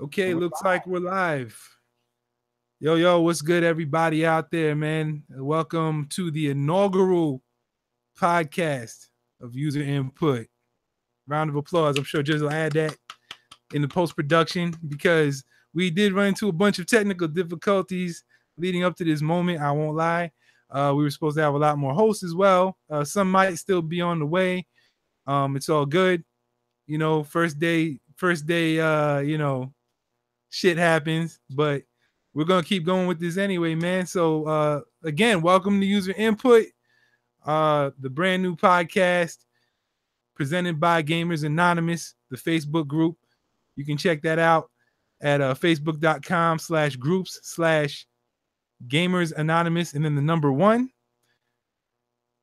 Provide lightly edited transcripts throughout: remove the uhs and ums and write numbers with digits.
Okay, looks like we're live. Yo, what's good, everybody out there, man? Welcome to the inaugural podcast of User Input. Round of applause. I'm sure Juzz will add that in the post-production because we did run into a bunch of technical difficulties leading up to this moment. I won't lie. We were supposed to have a lot more hosts as well. Some might still be on the way. It's all good. You know, first day, shit happens, but we're gonna keep going with this anyway, man. So again, welcome to User Input, the brand new podcast presented by Gamers Anonymous, the Facebook group. You can check that out at facebook.com/groups/Gamers Anonymous and then the number 1.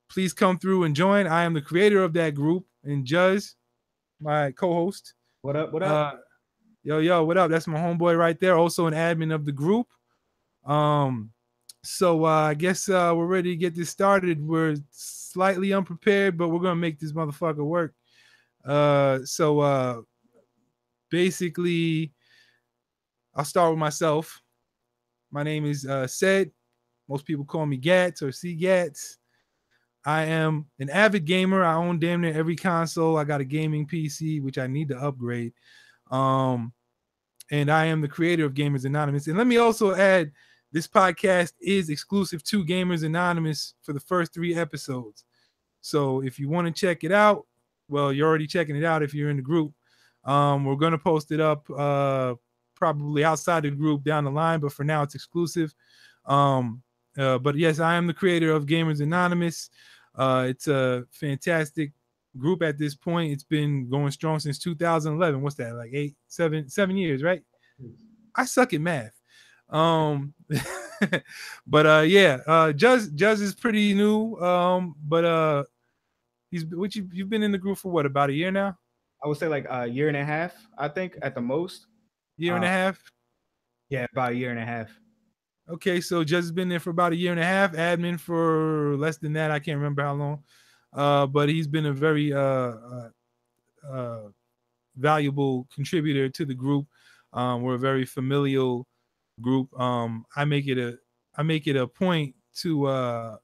Please come through and join. I am the creator of that group, and Juzz, my co-host. What up? What up? Yo, what up? That's my homeboy right there. Also an admin of the group. So I guess we're ready to get this started. We're slightly unprepared, but we're gonna make this motherfucker work. So basically, I'll start with myself. My name is Said. Most people call me Gats or CGats. I am an avid gamer. I own damn near every console. I got a gaming PC, which I need to upgrade. And I am the creator of Gamers Anonymous. And let me also add, this podcast is exclusive to Gamers Anonymous for the first 3 episodes. So if you want to check it out, well, you're already checking it out if you're in the group. We're going to post it up probably outside the group down the line, but for now it's exclusive. But yes, I am the creator of Gamers Anonymous. It's a fantastic group at this point. It's been going strong since 2011. What's that, like 7 years, right? I suck at math. But yeah, Juzz is pretty new. But you've been in the group for what, about a year now? I would say like a year and a half, I think, at the most. Year and a half? Yeah, about a year and a half. Okay, so Juzz has been there for about a year and a half, admin for less than that. I can't remember how long. But he's been a very valuable contributor to the group. We're a very familial group. I make it a point to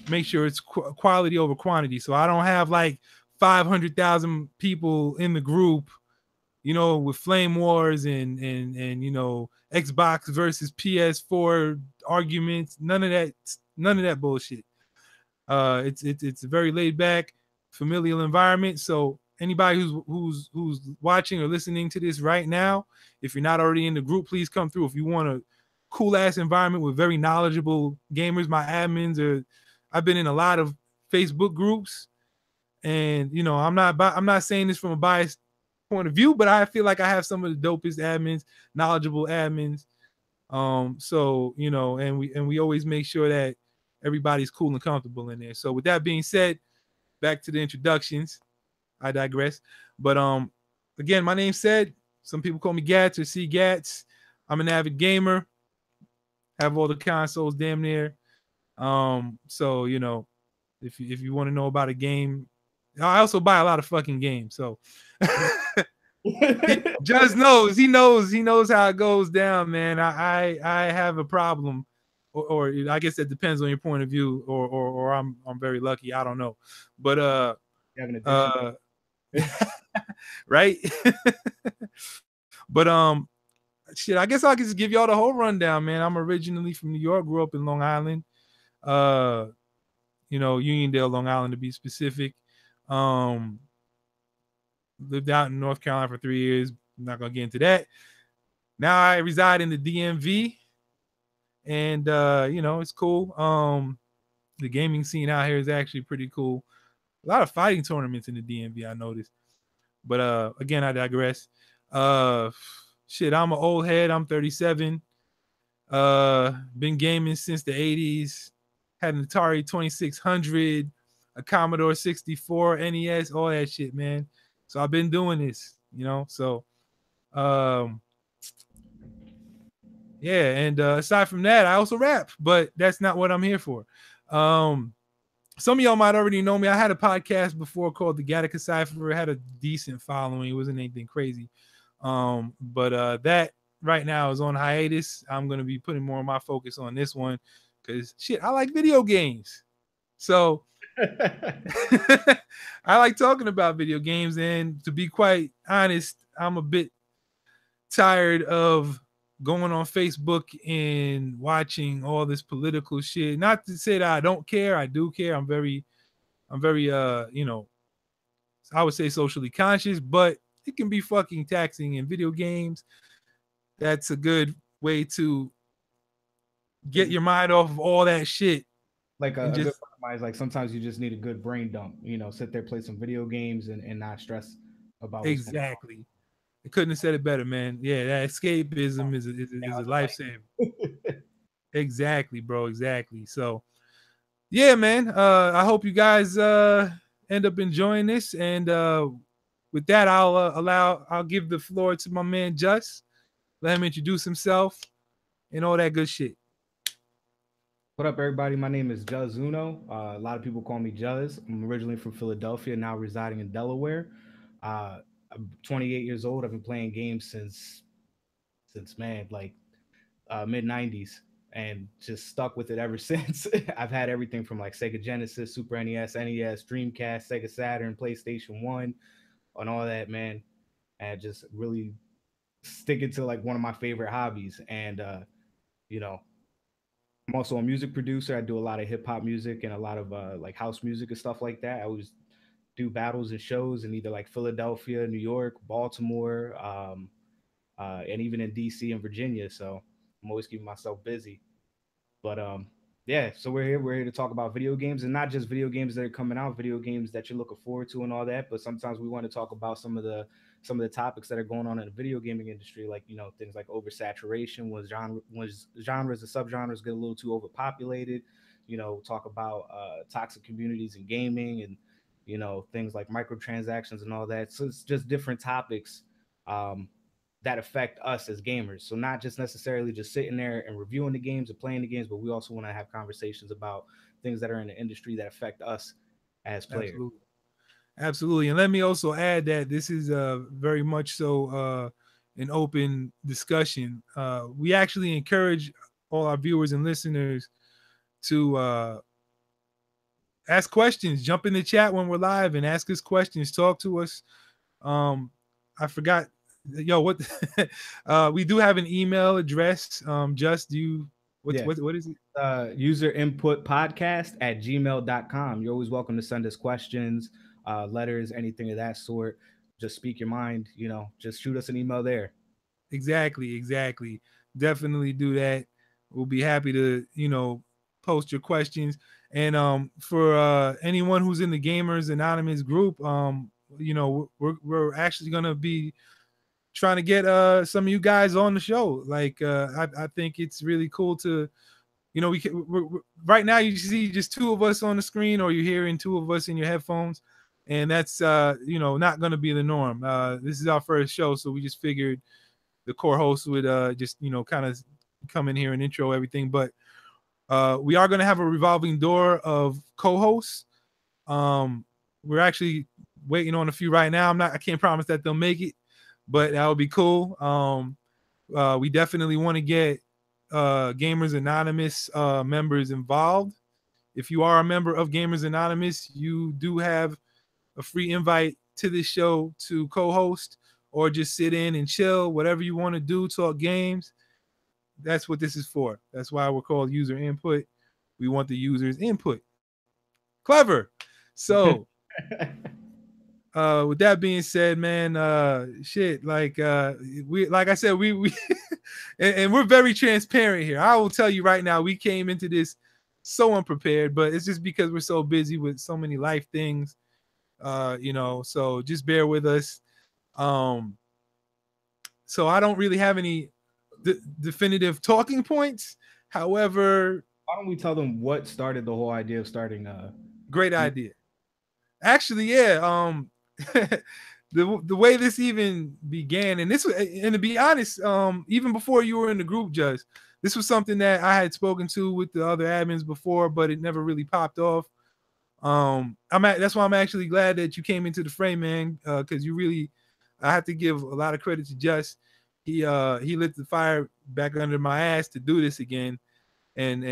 make sure it's quality over quantity. So I don't have like 500,000 people in the group, you know, with flame wars and you know, Xbox versus PS4 arguments. None of that bullshit. It's a very laid back, familial environment. So anybody who's watching or listening to this right now, if you're not already in the group, please come through. If you want a cool ass environment with very knowledgeable gamers, my admins I've been in a lot of Facebook groups, and you know, I'm not saying this from a biased point of view, but I feel like I have some of the dopest admins, knowledgeable admins. So you know, and we always make sure that everybody's cool and comfortable in there. So with that being said, back to the introductions. I digress. But again, my name's Said. Some people call me Gats or CGats. I'm an avid gamer. Have all the consoles damn near. So you know, if you want to know about a game, I also buy a lot of fucking games. So Juzz knows. He knows how it goes down, man. I have a problem. Or I guess that depends on your point of view, or I'm very lucky. I don't know, but right. But shit, I guess I can just give y'all the whole rundown, man. I'm originally from New York, grew up in Long Island, you know, Uniondale, Long Island to be specific. Lived out in North Carolina for 3 years. I'm not gonna get into that. Now I reside in the DMV. And you know, it's cool. The gaming scene out here is actually pretty cool. A lot of fighting tournaments in the DMV, I noticed. But again, I digress. Shit, I'm an old head. I'm 37. Been gaming since the 80s. Had an Atari 2600, a Commodore 64, NES, all that shit, man. So I've been doing this, you know. So yeah, and aside from that, I also rap, but that's not what I'm here for. Some of y'all might already know me. I had a podcast before called the Gattaca Cypher. It had a decent following. It wasn't anything crazy. But that right now is on hiatus. I'm gonna be putting more of my focus on this one because shit, I like video games. So I like talking about video games, and to be quite honest, I'm a bit tired of going on Facebook and watching all this political shit. Not to say that I don't care, I do care. I'm very I would say socially conscious, but it can be fucking taxing in video games. That's a good way to get your mind off of all that shit Like and a good just friend of mine is like sometimes you just need a good brain dump. You know, sit there, play some video games, and not stress about what's going exactly. I couldn't have said it better, man. Yeah, that escapism is a on. lifesaver. Exactly, bro. Exactly. So yeah, man. I hope you guys end up enjoying this. And with that, I'll give the floor to my man Juzz. Let him introduce himself and all that good shit. What up, everybody? My name is Juzz Uno. A lot of people call me Juzz. I'm originally from Philadelphia, now residing in Delaware. I'm 28 years old. I've been playing games since man, like mid 90s, and just stuck with it ever since. I've had everything from like Sega Genesis, Super NES, NES, Dreamcast, Sega Saturn, PlayStation 1, and all that, man. And just really sticking to like one of my favorite hobbies. And, you know, I'm also a music producer. I do a lot of hip hop music and a lot of like house music and stuff like that. I always do battles and shows in either like Philadelphia, New York, Baltimore, and even in DC and Virginia. So I'm always keeping myself busy. But yeah, so we're here. We're here to talk about video games, and not just video games that are coming out, video games that you're looking forward to and all that. But sometimes we want to talk about some of the topics that are going on in the video gaming industry, like things like oversaturation, was genres and subgenres get a little too overpopulated. Talk about toxic communities in gaming, and things like microtransactions and all that. So it's just different topics. Um, that affect us as gamers. So not just necessarily just sitting there and reviewing the games or playing the games, but we also want to have conversations about things that are in the industry that affect us as players. Absolutely. Absolutely. And let me also add that this is very much so an open discussion. We actually encourage all our viewers and listeners to ask questions, jump in the chat when we're live and ask us questions, talk to us. I forgot, what we do have an email address. Just do you, what is it? User input podcast at gmail.com. You're always welcome to send us questions, letters, anything of that sort. Just speak your mind, just shoot us an email there. Exactly. Definitely do that. We'll be happy to, post your questions. And for anyone who's in the Gamers Anonymous group, we're actually gonna be trying to get some of you guys on the show. Like I think it's really cool to, we're right now you see just two of us on the screen, or you're hearing two of us in your headphones, and that's not going to be the norm. This is our first show, so we just figured the core host would just kind of come in here and intro everything. But we are going to have a revolving door of co-hosts. We're actually waiting on a few right now. I can't promise that they'll make it, but that would be cool. We definitely want to get Gamers Anonymous members involved. If you are a member of Gamers Anonymous, you do have a free invite to this show to co-host or just sit in and chill, whatever you want to do, talk games. That's what this is for. That's why we're called user input. We want the user's input. Clever. So with that being said, man, like I said, we and we're very transparent here. I will tell you right now, we came into this so unprepared, but it's just because we're so busy with so many life things, so just bear with us. So I don't really have any definitive talking points. However, why don't we tell them what started the whole idea of starting great idea. Actually, yeah. The way this even began, and to be honest, even before you were in the group, Judge, this was something that I had spoken to with the other admins before, but it never really popped off. That's why I'm actually glad that you came into the frame, man, because you really I have to give a lot of credit to Just. He lit the fire back under my ass to do this again, and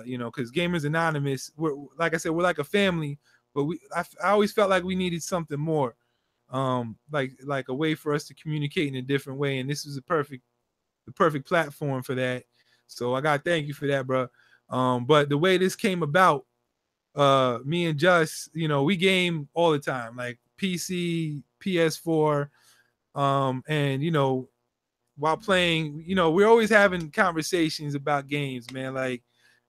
you know, because Gamers Anonymous, we're like I said, we're like a family, but I always felt like we needed something more, like a way for us to communicate in a different way, and this was the perfect platform for that. So I got to thank you for that, bro. But the way this came about, me and Just, you know, we game all the time, like PC, PS4, and you know, while playing, you know, we're always having conversations about games, man. Like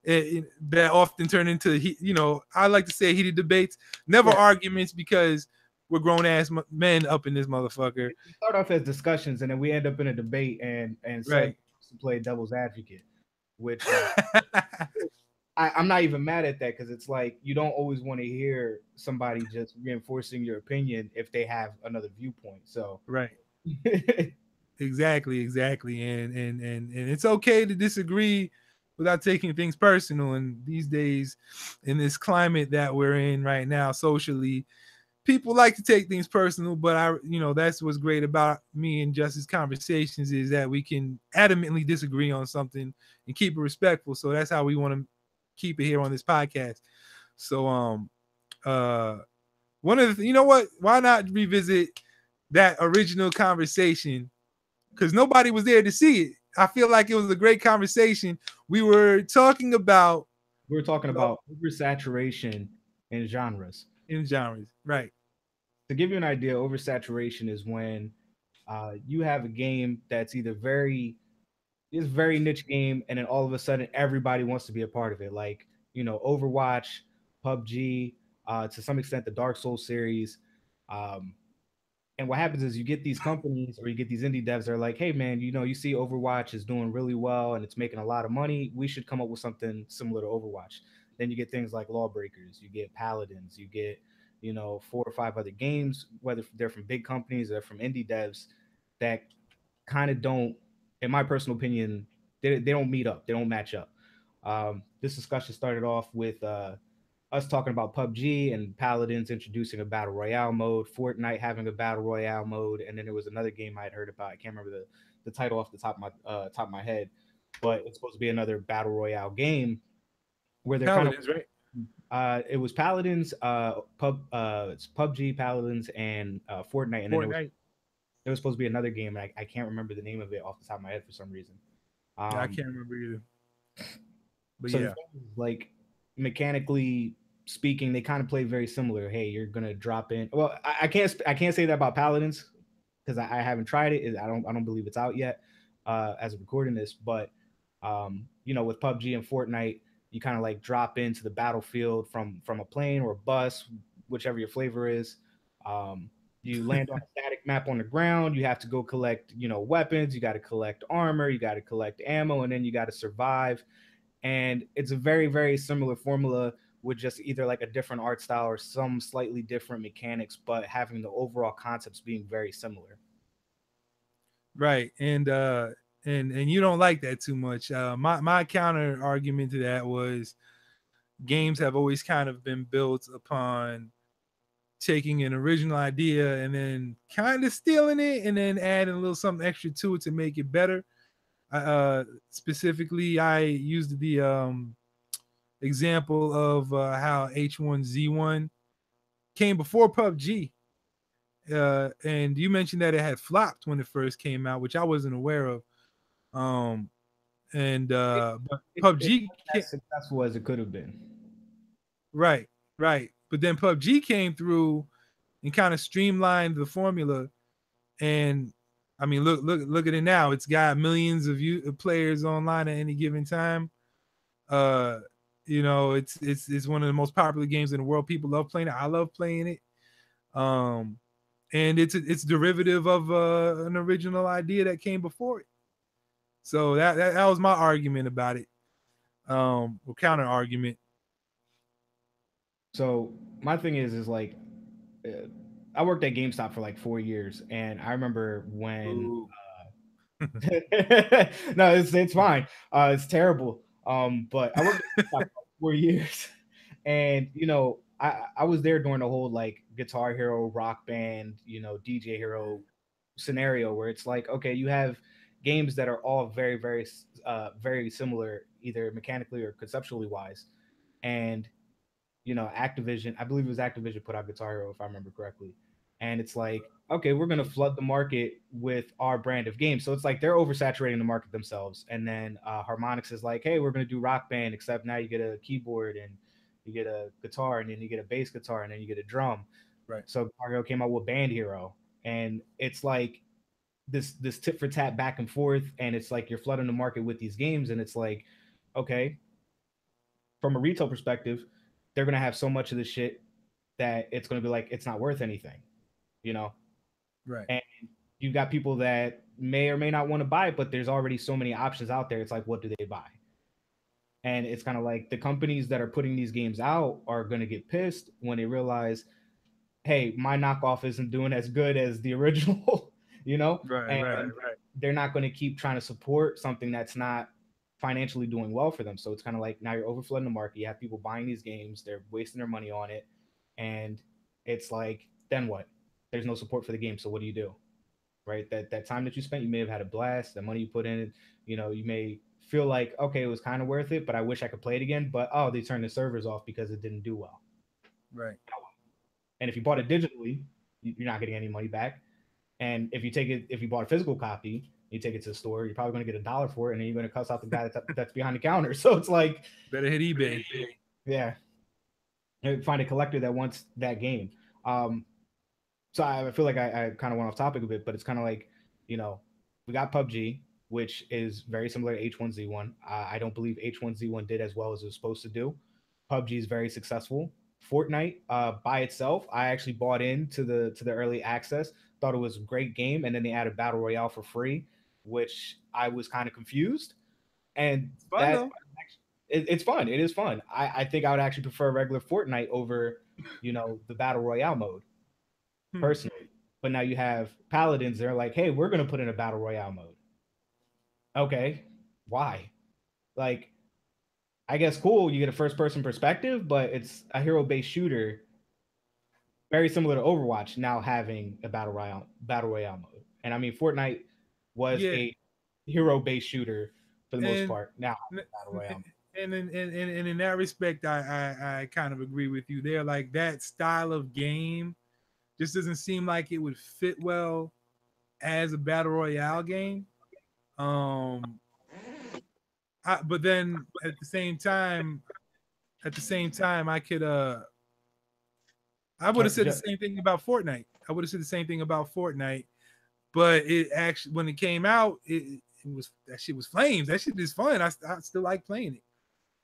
that often turn into, you know, I like to say heated debates, never Yeah, arguments because we're grown ass men up in this motherfucker. we start off as discussions, and then we end up in a debate, and Seb Right. wants to play devil's advocate, which I'm not even mad at that because it's like you don't always want to hear somebody just reinforcing your opinion if they have another viewpoint. So Right. Exactly. And it's okay to disagree without taking things personal. And these days, in this climate that we're in right now, socially, people like to take things personal. But you know, that's what's great about me and Justice conversations is that we can adamantly disagree on something and keep it respectful. So that's how we want to keep it here on this podcast. So, uh, one of the, you know what? Why not revisit that original conversation because nobody was there to see it. I feel like it was a great conversation. We were talking about we're talking you know, about oversaturation in genres. in genres, right? To give you an idea, oversaturation is when you have a game that's either very it's very niche game, and then all of a sudden everybody wants to be a part of it. Like Overwatch, PUBG, to some extent the Dark Souls series. Um, and what happens is you get these companies or you get these indie devs that are like, hey man, you see Overwatch is doing really well and it's making a lot of money. We should come up with something similar to Overwatch. Then you get things like Lawbreakers, you get Paladins, you get, four or five other games, whether they're from big companies or from indie devs that kind of don't, in my personal opinion, they don't meet up. They don't match up. This discussion started off with us talking about PUBG and Paladins introducing a battle royale mode, Fortnite having a battle royale mode, and then there was another game I'd heard about. I can't remember the title off the top of my head, but it's supposed to be another battle royale game where they're kind of Paladins, right? it was Paladins, it's PUBG, Paladins, and Fortnite, and then Fortnite. there was supposed to be another game, and I can't remember the name of it off the top of my head for some reason. Yeah, I Um, can't remember either. But So the yeah, thing is, like mechanically speaking, they kind of play very similar. Hey, you're gonna drop in. Well, I can't say that about Paladins because I haven't tried it. I don't believe it's out yet as of recording this. But with PUBG and Fortnite, you kind of like drop into the battlefield from a plane or a bus, whichever your flavor is. Um, you land on a static map on the ground. You have to go collect, weapons. You got to collect armor. You got to collect ammo, and then you got to survive, and it's a very very similar formula with just either like a different art style or some slightly different mechanics, but having the overall concepts being very similar. right. And you don't like that too much. My counter argument to that was games have always kind of been built upon taking an original idea and then kind of stealing it and then adding a little something extra to it to make it better. Specifically, I used the example of how H1Z1 came before PUBG. And you mentioned that it had flopped when it first came out, which I wasn't aware of. Um, and it, but it PUBG, wasn't as successful as it could have been. right, right. But then PUBG came through and kind of streamlined the formula. And I mean, look at it now. It's got millions of players online at any given time. Uh, you know, it's one of the most popular games in the world. People love playing it. I love playing it. Um, and it's derivative of an original idea that came before it. So that was my argument about it. Or counter argument. So my thing is like uh, I worked at GameStop for like 4 years, and I remember when Ooh. no, it's fine. It's terrible. But I worked at GameStop for like 4 years, and I was there during the whole like Guitar Hero, Rock Band, DJ Hero. scenario where it's like, okay, you have games that are all very similar, either mechanically or conceptually wise, and Activision, I believe it was Activision put out Guitar Hero if I remember correctly. And it's like, okay, we're gonna flood the market with our brand of games. So it's like they're oversaturating the market themselves. And then Harmonix is like, hey, we're gonna do Rock Band, except now you get a keyboard and you get a guitar and then you get a bass guitar and then you get a drum. Right. So Guitar Hero came out with Band Hero. And it's like this tit for tat back and forth, and it's like you're flooding the market with these games, and it's like, okay, from a retail perspective, they're gonna have so much of the shit that it's gonna be like it's not worth anything, you know. Right. And you've got people that may or may not want to buy it, but there's already so many options out there. It's like, what do they buy? And it's kind of like the companies that are putting these games out are gonna get pissed when they realize, hey, my knockoff isn't doing as good as the original, you know, Right. and Right. Right. they're not going to keep trying to support something that's not financially doing well for them. So it's kind of like now you're overflooding the market. You have people buying these games, they're wasting their money on it, and it's like, then what? There's no support for the game. So what do you do? Right? That time that you spent, you may have had a blast. The money you put in it, you may feel like, okay, it was kind of worth it, but I wish I could play it again. But oh, they turned the servers off because it didn't do well. Right. And if you bought it digitally, you're not getting any money back. And if you bought a physical copy, you take it to the store, you're probably going to get $1 for it, and then you're going to cuss out the guy that's behind the counter. So it's like, Better hit eBay. yeah, find a collector that wants that game. Um, so I feel like I kind of went off topic a bit, but it's kind of like, you know, we got PUBG, which is very similar to H1Z1. I don't believe H1Z1 did as well as it was supposed to do. PUBG is very successful. Fortnite, by itself, I actually bought into the early access. Thought it was a great game, and then they added Battle Royale for free, which I was kind of confused. And It's fun that though. it's fun. It is fun. I think I would actually prefer regular Fortnite over, the Battle Royale mode Hmm. personally. But now you have Paladins. They're like, hey, we're gonna put in a Battle Royale mode. Okay, why? Like, I guess cool. You get a first person perspective, but it's a hero based shooter, very similar to Overwatch, now having a battle royale mode. And I mean, Fortnite was Yeah. a hero based shooter for the most And part. Now battle royale. and in that respect, I kind of agree with you there. Like that style of game just doesn't seem like it would fit well as a battle royale game. Um, but then at the same time, I would have said the same thing about Fortnite. I would have said the same thing about Fortnite, but it actually when it came out, it was that shit was flames. That shit is fun. I still like playing it.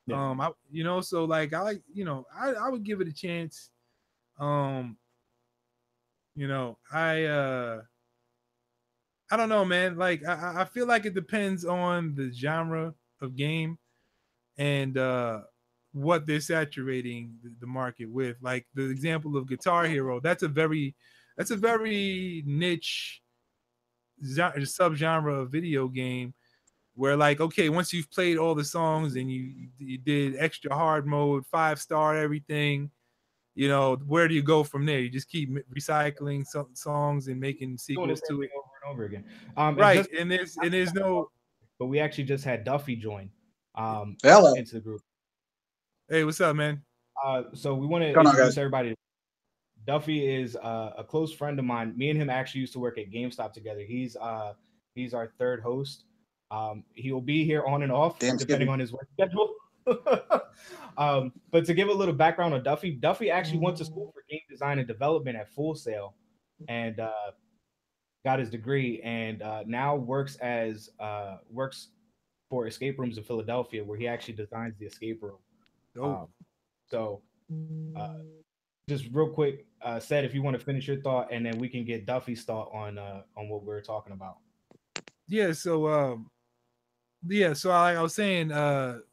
Yeah. So like I like, I would give it a chance. Um, you know, I don't know, man. Like I feel like it depends on the genre of game and what they're saturating the market with. Like the example of Guitar Hero, that's a very niche subgenre of video game where like okay, once you've played all the songs and you did extra hard mode, 5-star everything, where do you go from there? You just keep recycling songs and making Doing the sequels same to thing it, over and over again. And right? just And there's no. but we actually just had Duffy join Hello. into the group. Hey, what's up, man? So we want to What's going on, introduce guys? everybody. Duffy is a close friend of mine. Me and him actually used to work at GameStop together. He's our third host. He will be here on and off Damn depending skippy. on his work schedule. But to give a little background on Duffy, Duffy actually went to school for game design and development at Full Sail, and got his degree, and now works for escape rooms in Philadelphia, where he actually designs the escape room. Dope. Um, so uh, just real quick, said if you want to finish your thought, and then we can get Duffy's thought on what we are talking about. Yeah. So like I was saying,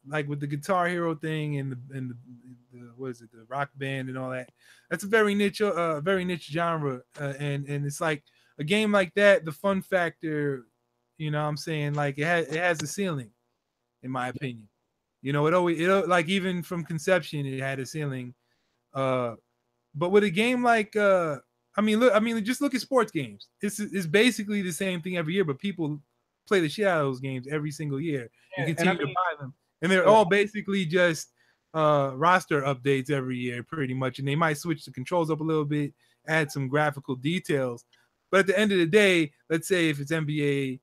like with the Guitar Hero thing and the what is it, the Rock Band and all that. That's a very niche genre, and it's like a game like that. The fun factor, what I'm saying, like it has a ceiling, in my opinion. Like even from conception, it had a ceiling. But with a game like just look at sports games. It's basically the same thing every year, but people play the shit out of those games every single year and And I continue to mean, buy them. And they're all basically just roster updates every year, pretty much. And they might switch the controls up a little bit, add some graphical details. But at the end of the day, let's say if it's NBA,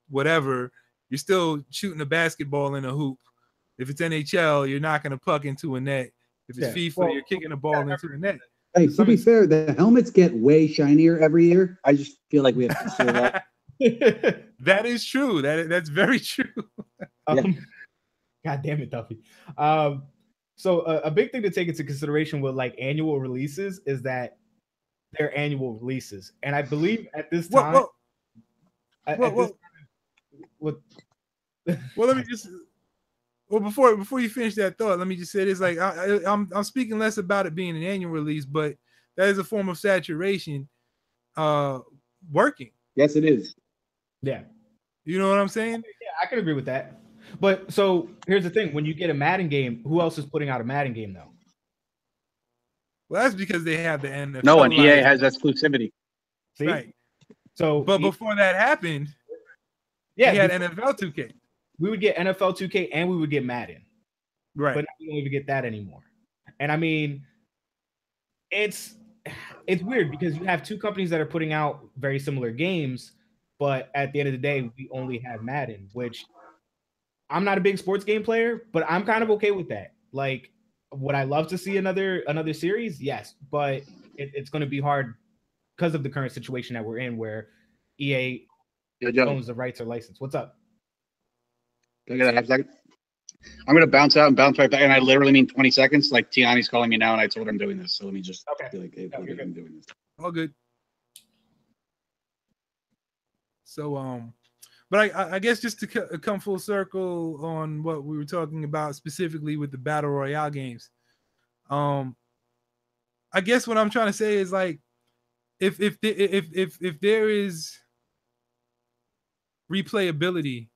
whatever, you're still shooting a basketball in a hoop. If it's NHL, you're knocking a puck into a net. If it's FIFA, you're kicking a ball into the net. Hey, to be fair, the helmets get way shinier every year. I just feel like we have to consider that. That is true. That's very true. God damn it, Duffy. So a big thing to take into consideration with like annual releases is that they're annual releases, and I believe at this time, well, let me just. Well, before you finish that thought, let me just say this: like I'm speaking less about it being an annual release, but that is a form of saturation, working. Yes, it is. Yeah, you know what I'm saying? Yeah, I can agree with that. But so here's the thing: when you get a Madden game, who else is putting out a Madden game though? Well, that's because they have the NFL. No one. EA has exclusivity. See? Right. So, but before that happened, we had NFL 2K. We would get NFL 2K and we would get Madden. Right. But we don't even get that anymore. And I mean, it's weird because you have two companies that are putting out very similar games, but at the end of the day, we only have Madden, which I'm not a big sports game player, but I'm kind of okay with that. Like, would I love to see another series? Yes, but it's going to be hard because of the current situation that we're in where EA owns the rights or license. What's up? Can I get a half second? I'm going to bounce out and bounce right back, and I literally mean 20 seconds. Like, Tiani's calling me now, and I told her I'm doing this, so let me just be like, hey, I'm doing this. All good. So, but I guess just to come full circle on what we were talking about specifically with the Battle Royale games, I guess what I'm trying to say is like, if there is replayability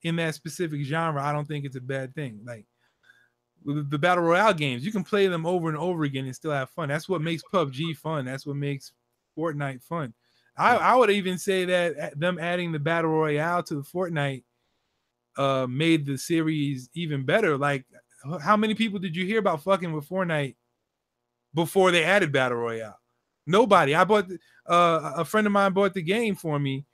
in that specific genre, I don't think it's a bad thing. Like with the Battle Royale games, you can play them over and over again and still have fun. That's what makes PUBG fun. That's what makes Fortnite fun. I would even say that them adding the Battle Royale to the Fortnite made the series even better. Like, how many people did you hear about fucking with Fortnite before they added Battle Royale? Nobody. I bought a friend of mine bought the game for me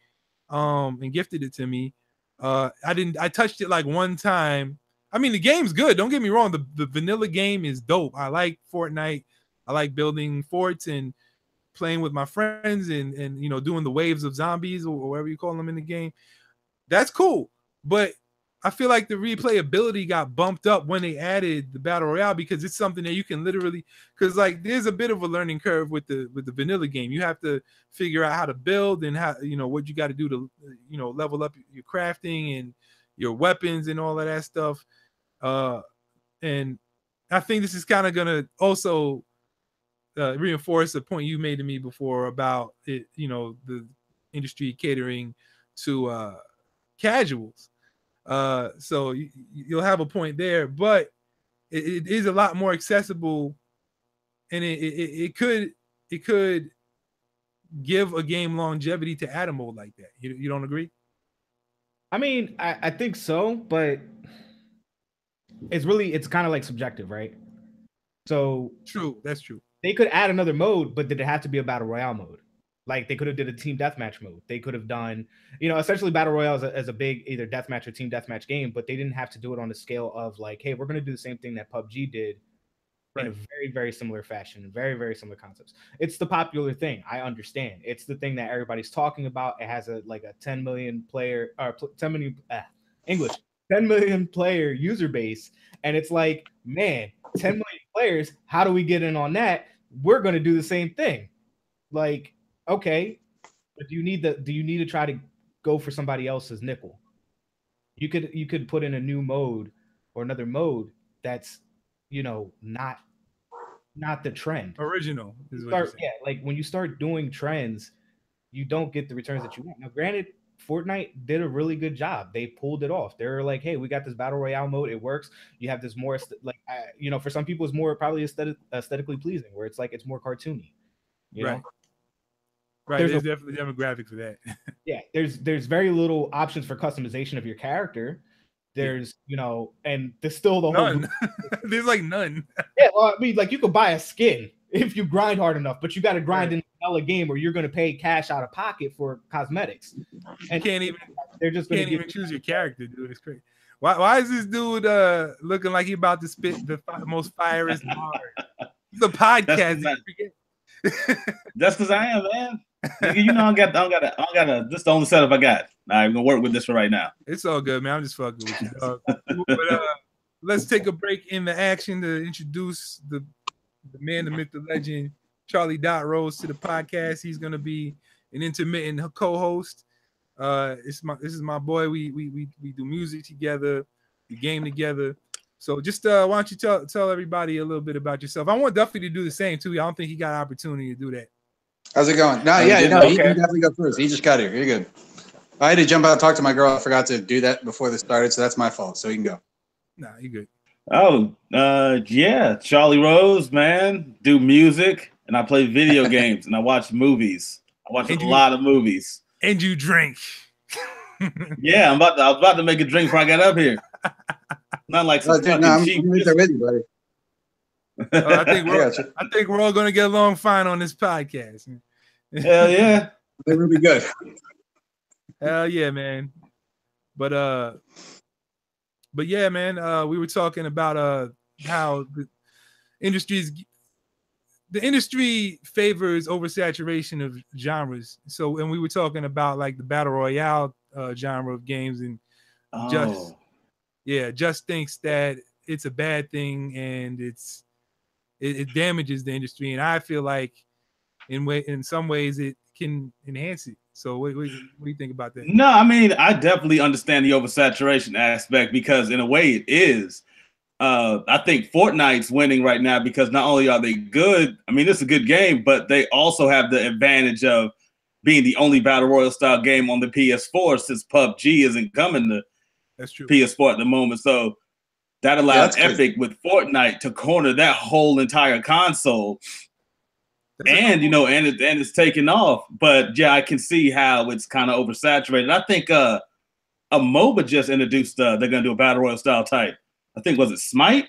and gifted it to me. I touched it like one time. I mean, the game's good. Don't get me wrong. The vanilla game is dope. I like Fortnite. I like building forts and playing with my friends and doing the waves of zombies or whatever you call them in the game. That's cool. But I feel like the replayability got bumped up when they added the Battle Royale because it's something that you can literally, because like there's a bit of a learning curve with the vanilla game. You have to figure out how to build and how what you got to do to level up your crafting and your weapons and all of that stuff. And I think this is kind of gonna also reinforce a point you made to me before about it, the industry catering to casuals. So you'll have a point there, but it is a lot more accessible, and it could give a game longevity to add a mode like that. You don't agree? I mean, I think so, but it's kind of like subjective, right? So true, that's true. They could add another mode, but did it have to be a battle royale mode? Like they could have did a team deathmatch mode. They could have done, essentially battle royale as a big either deathmatch or team deathmatch game, but they didn't have to do it on the scale of like, hey, we're going to do the same thing that PUBG did in a very, very similar fashion, very, very similar concepts. It's the popular thing. I understand. It's the thing that everybody's talking about. It has a 10 million player or 10 million 10 million player user base. And it's like, man, 10 million players. How do we get in on that? We're going to do the same thing. Like, okay, but do you need to try to go for somebody else's nickel? You could put in a new mode or another mode that's not the trend. Original is like when you start doing trends, you don't get the returns that you want. Now, granted, Fortnite did a really good job. They pulled it off. They're like, hey, we got this battle royale mode. It works. You have this more for some people, it's more probably aesthetically pleasing, where it's like it's more cartoony. You know? Right, there's definitely a demographic for that. Yeah, there's very little options for customization of your character. There's, you know, and there's still the none. whole There's like none. Yeah, well, I mean, like you could buy a skin if you grind hard enough, but you got to grind in a game where you're going to pay cash out of pocket for cosmetics. And they're just can't even choose your character, dude. It's crazy. Why is this dude looking like he about to spit the most fierest bar? It's a podcast. That's because I am, man. Nigga, you know, I got this is the only setup I got. I'm gonna work with this for right now. It's all good, man. I'm just fucking with you, dog. But let's take a break in the action to introduce the man, the myth, the legend, Charlie.Rose to the podcast. He's gonna be an intermittent co-host. This is my boy. We do music together, we game together. So just why don't you tell everybody a little bit about yourself? I want Duffy to do the same too. I don't think he got an opportunity to do that. How's it going? No, yeah, no, he definitely go first. He just got here. You're good. I had to jump out and talk to my girl. I forgot to do that before this started, so that's my fault. So you can go. Nah, you good. Oh, yeah, Charlie.Rose, man. Do music and I play video games and I watch movies. I watch a lot of movies. And you drink. Yeah, I was about to make a drink before I got up here. Not like some I'm cheap. With you, buddy. I think we're all gonna get along fine on this podcast. Hell yeah, it will be good. Hell yeah, man. But yeah, man. We were talking about how the industry favors oversaturation of genres. So, and we were talking about like the battle royale genre of games, and just thinks that it's a bad thing and it damages the industry. And I feel like in some ways it can enhance it. So what do you think about that? No, I mean, I definitely understand the oversaturation aspect because in a way it is. I think Fortnite's winning right now because not only are they good, I mean, it's a good game, but they also have the advantage of being the only battle royale style game on the PS4 since PUBG isn't coming to PS4 at the moment. So that allows Epic with Fortnite to corner that whole entire console. And, you know, and it's taking off. But yeah, I can see how it's kind of oversaturated. I think a MOBA just introduced they're gonna do a battle royale style type. I think was it Smite?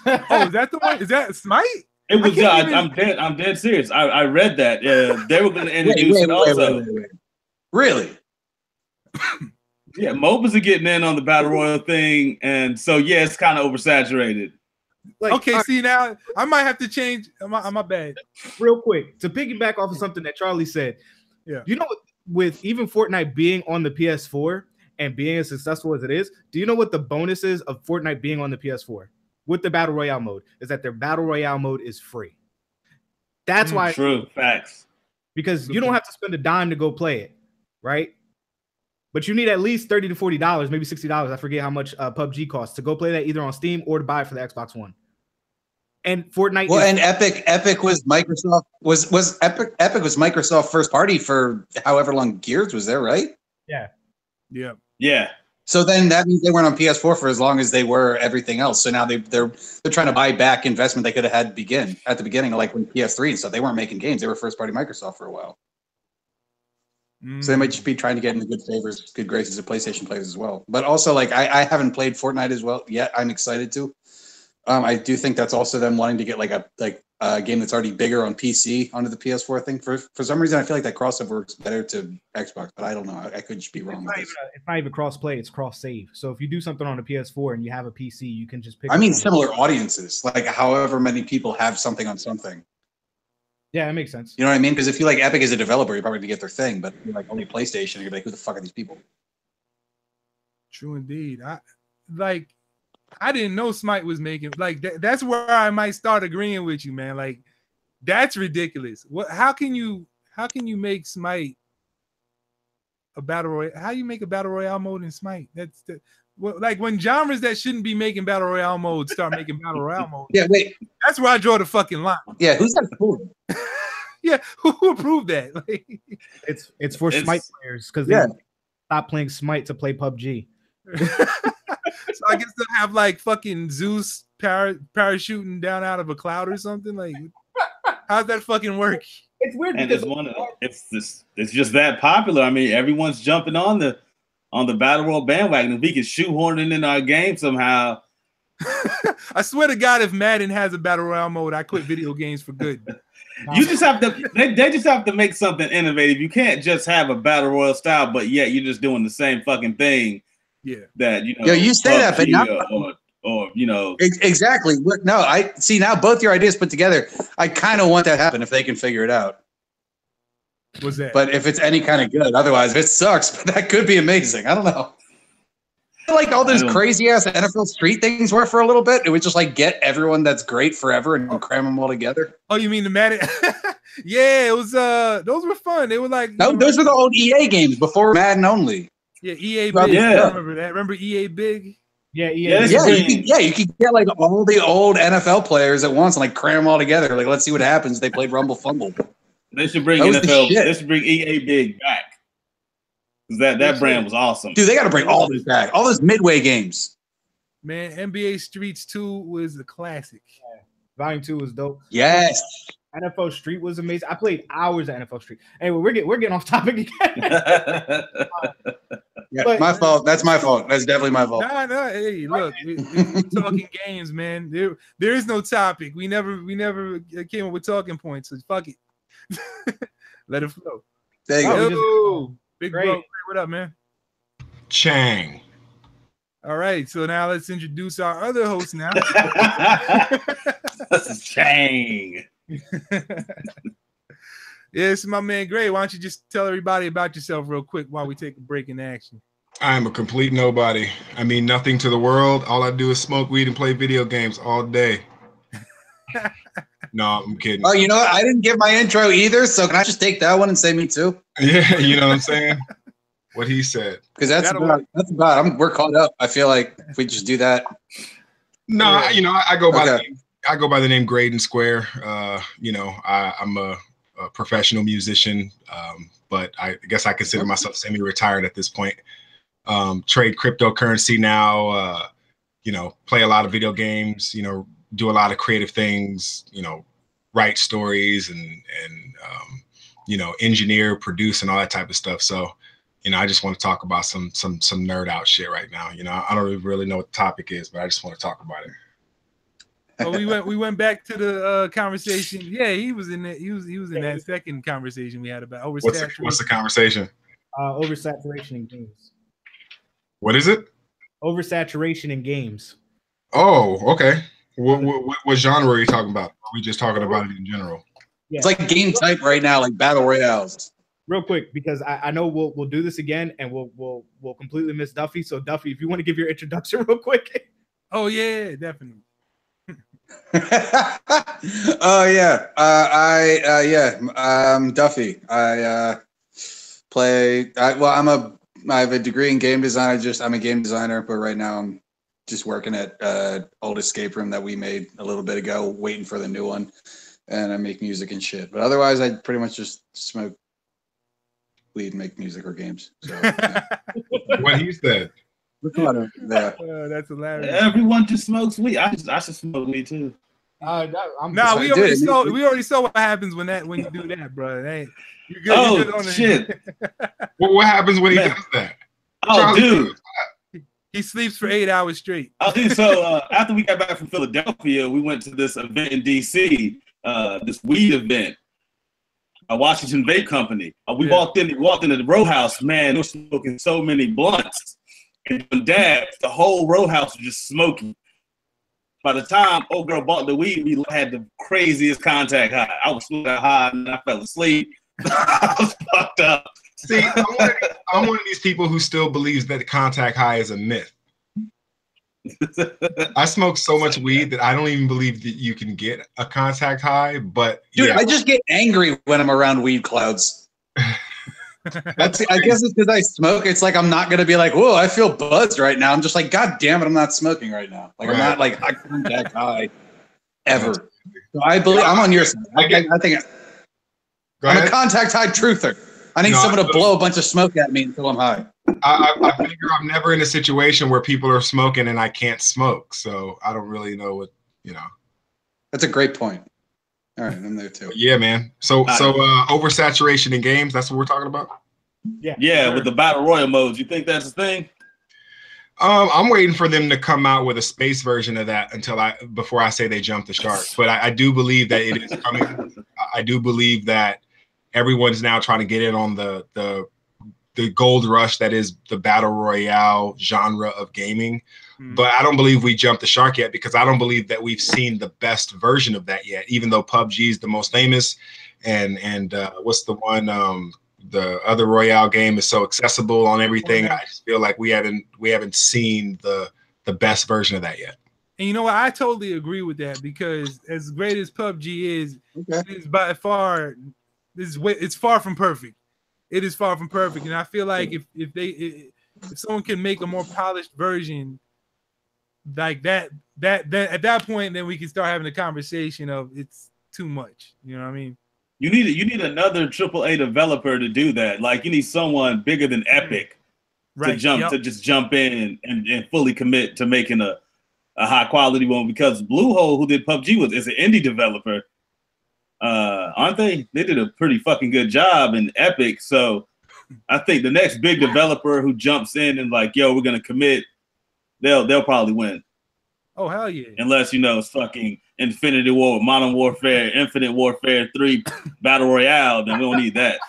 Oh, is that the one? Is that Smite? It was. I'm dead serious. I read that. They were going to introduce it also. Wait. Really? Yeah, MOBAs are getting in on the battle royale thing, and so yeah, it's kind of oversaturated. Like, okay, see now I might have to change. My bad. Real quick to piggyback off of something that Charlie said. Yeah, you know, with even Fortnite being on the PS4 and being as successful as it is, do you know what the bonus is of Fortnite being on the PS4 with the battle royale mode? Is that their battle royale mode is free. That's why. True facts. Because you don't have to spend a dime to go play it, right? But you need at least $30 to $40, maybe $60. I forget how much PUBG costs to go play that either on Steam or to buy it for the Xbox One. And Fortnite. Well, and Epic was Microsoft was Epic was Microsoft first party for however long Gears was there, right? Yeah. So then that means they weren't on PS4 for as long as they were everything else. So now they're trying to buy back investment they could have had at the beginning, like when PS3 and stuff. They weren't making games; they were first party Microsoft for a while. So they might just be trying to get in the good graces of PlayStation players as well. But also, like I haven't played Fortnite as well yet. I'm excited to. I do think that's also them wanting to get like a game that's already bigger on PC onto the PS4 thing. For some reason, I feel like that crossover works better to Xbox, but I don't know. I could just be wrong. It's not even cross-play; it's cross-save. So if you do something on a PS4 and you have a PC, you can just pick. I mean, similar audiences, like however many people have something on something. Yeah, that makes sense. You know what I mean? Because if you like Epic as a developer, you're probably gonna get their thing, but you're like only PlayStation, you're like, who the fuck are these people? True indeed. I didn't know Smite was making like that's where I might start agreeing with you, man. Like that's ridiculous. How can you make Smite a battle royale? How you make a battle royale mode in Smite? Like when genres that shouldn't be making battle royale modes start making battle royale mode. Yeah, wait. That's where I draw the fucking line. Yeah, who's that for? Yeah, who approved that? Like, it's for Smite players because they stop playing Smite to play PUBG. So I guess they'll have like fucking Zeus parachuting down out of a cloud or something. Like, how's that fucking work? It's weird And because it's just that popular. I mean, everyone's jumping on the Battle Royale bandwagon. If we can shoehorn it in our game somehow. I swear to God, if Madden has a battle royale mode, I quit video games for good. You just have to. They just have to make something innovative. You can't just have a battle royale style, but yet you're just doing the same fucking thing. Yeah. That Yeah, you say that, but not or exactly. No, I see now both your ideas put together. I kind of want that to happen if they can figure it out. What's that? But if it's any kind of good, otherwise it sucks. But that could be amazing. I don't know. Like all those crazy ass NFL Street things were for a little bit. It would just like get everyone that's great forever and cram them all together. Oh, you mean the Madden? Yeah, it was. Those were fun. They were like those were the old EA games before Madden only. Yeah, EA Big. Yeah, I remember that. Remember EA Big? Yeah, you could get like all the old NFL players at once and like cram them all together. Like, let's see what happens. They played Rumble Fumble. They should bring NFL. They should bring EA Big back. That brand was awesome. Dude, they got to bring all this back. All those midway games. Man, NBA Streets 2 was a classic. Yeah. Volume 2 was dope. Yes. NFL Street was amazing. I played hours of NFL Street. Anyway, we're getting off topic again. Yeah, my fault. That's my fault. That's definitely my fault. No. Hey, look, we're talking games, man. There is no topic. We never came up with talking points. So fuck it. Let it flow. There you go. Big bro, what up, man? Chang. All right, so now let's introduce our other host now. This is Chang. Yeah, this is my man Gray. Why don't you just tell everybody about yourself real quick while we take a break in action? I'm a complete nobody. I mean nothing to the world. All I do is smoke weed and play video games all day. No, I'm kidding. Oh, you know what? I didn't give my intro either, so can I just take that one and say me too? Yeah, you know what I'm saying? What he said. Because that's about. We're caught up. I feel like if we just do that. No, I go by the name Greydon Square. I'm a professional musician, but I guess I consider myself semi-retired at this point. Trade cryptocurrency now. Play a lot of video games. Do a lot of creative things. Write stories and engineer, produce, and all that type of stuff. So. I just want to talk about some nerd out shit right now. I don't really know what the topic is, but I just want to talk about it. Oh, we went back to the conversation. Yeah, he was in that. He was in that second conversation we had about oversaturation. What's the conversation? Oversaturation in games. What is it? Oversaturation in games. Oh, okay. What genre are you talking about? Are we just talking about it in general? Yeah. It's like game type right now, like battle royales. Real quick, because I know we'll do this again, and we'll completely miss Duffy. So Duffy, if you want to give your introduction real quick. Oh yeah, definitely. Oh yeah, I'm Duffy. I have a degree in game design. I'm a game designer, but right now I'm just working at old escape room that we made a little bit ago, waiting for the new one, and I make music and shit. But otherwise, I pretty much just smoke weed, make music or games. So, yeah. What he said. That's hilarious. Everyone just smokes weed. I should smoke weed too. We already saw what happens when you do that, bro. Hey, you're good. Oh, you're good on shit. What happens when he does that? Oh, Charlie, dude. He sleeps for 8 hours straight. Oh, dude. So after we got back from Philadelphia, we went to this event in DC, this weed event. Washington Vape Company. We walked into the row house. Man, they were smoking so many blunts and dabs. The whole row house was just smoking. By the time old girl bought the weed, we had the craziest contact high. I was smoking high and I fell asleep. I was fucked up. See, I'm one of these people who still believes that the contact high is a myth. I smoke so much weed that I don't even believe that you can get a contact high. But dude, I just get angry when I'm around weed clouds. I guess it's because I smoke. It's like I'm not gonna be like, whoa, I feel buzzed right now. I'm just like, God damn it, I'm not smoking right now. Like I'm not like I contact high ever. So I believe I'm on your side. I think I'm a contact high truther. I need someone to blow a bunch of smoke at me until I'm high. I figure I'm never in a situation where people are smoking and I can't smoke, so I don't really know what. That's a great point. All right, I'm there too. Yeah, man. So oversaturation in games, that's what we're talking about? Yeah, sure. with the battle royal modes. You think that's a thing? I'm waiting for them to come out with a space version of that before I say they jump the shark. But I do believe that it is coming. I do believe that everyone's now trying to get in on the gold rush that is the battle royale genre of gaming. But I don't believe we jumped the shark yet, because I don't believe that we've seen the best version of that yet, even though PUBG is the most famous. And what's the one, the other Royale game is so accessible on everything. I just feel like we haven't seen the best version of that yet. And you know what? I totally agree with that, because as great as PUBG is, it is by far, it's far from perfect. It is far from perfect. And I feel like if someone can make a more polished version like that at that point, then we can start having a conversation of it's too much. You know what I mean? You need another AAA developer to do that. Like, you need someone bigger than Epic to just jump in and fully commit to making a high quality one, because Bluehole, who did PUBG, is an indie developer. Aren't they? They did a pretty fucking good job in Epic. So I think the next big developer who jumps in and like, yo, we're gonna commit, they'll probably win. Oh, hell yeah. Unless, it's fucking Infinity War, Modern Warfare, Infinite Warfare 3, Battle Royale, then we don't need that.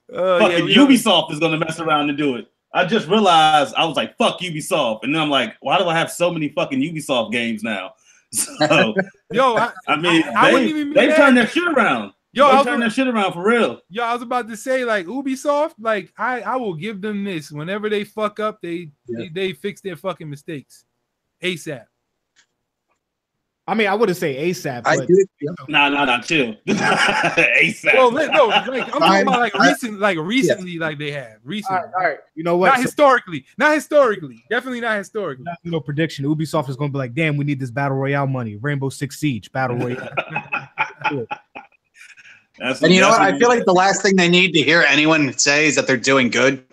Ubisoft is going to mess around and do it. I just realized, I was like, fuck Ubisoft. And then I'm like, why do I have so many fucking Ubisoft games now? So, they turned their shit around. They turn that shit around for real. Yo, I was about to say, like, Ubisoft, like, I will give them this. Whenever they fuck up, they fix their fucking mistakes ASAP. I mean, I wouldn't say ASAP, but nah, chill. ASAP. Well, no, like, I'm talking about recently, like they have recently. All right. You know what? Not historically, definitely not historically. Prediction. Ubisoft is going to be like, damn, we need this battle royale money. Rainbow Six Siege battle royale. And you know what? I feel like the last thing they need to hear anyone say is that they're doing good.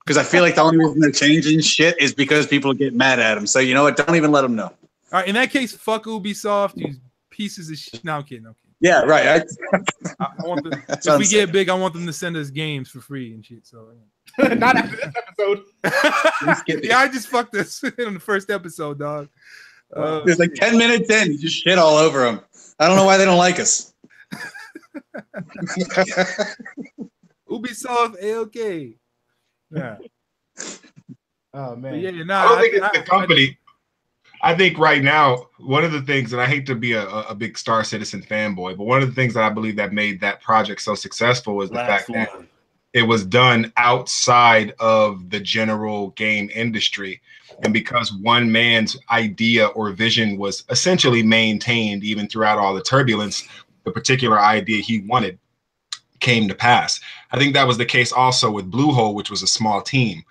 Because I feel like the only reason they're changing shit is because people get mad at them. So you know what? Don't even let them know. All right. In that case, fuck Ubisoft. These pieces of shit. No, I'm kidding. Yeah, right. I want them, if we get big, I want them to send us games for free and shit. So not after this episode. Yeah, I just fucked this in the first episode, dog. There's like 10 minutes in, you just shit all over them. I don't know why they don't like us. Ubisoft, AOK. Yeah. Oh man. But yeah, I don't think it's the company. I think right now, one of the things, and I hate to be a big Star Citizen fanboy, but one of the things that I believe that made that project so successful was the fact that it was done outside of the general game industry. And because one man's idea or vision was essentially maintained even throughout all the turbulence, the particular idea he wanted came to pass. I think that was the case also with Bluehole, which was a small team.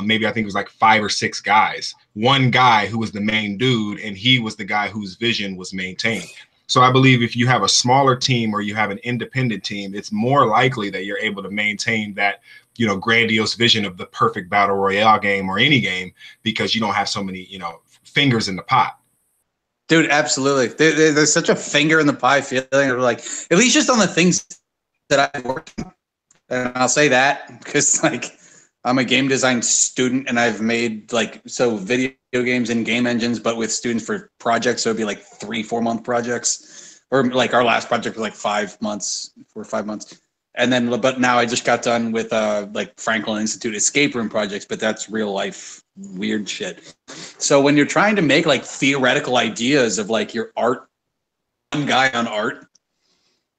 Maybe I think it was like 5 or 6 guys. One guy who was the main dude, and he was the guy whose vision was maintained. So I believe if you have a smaller team or you have an independent team, it's more likely that you're able to maintain that, grandiose vision of the perfect battle royale game or any game, because you don't have so many, fingers in the pot. Dude, absolutely. There's such a finger in the pie feeling of like, at least just on the things that I work on. And I'll say that because like I'm a game design student and I've made video games and game engines, but with students for projects. So it'd be like 3-4 month projects, or like our last project was like 5 months, 4 or 5 months. And then, but now I just got done with like Franklin Institute escape room projects, but that's real life weird shit. So when you're trying to make like theoretical ideas of like your art, one guy on art,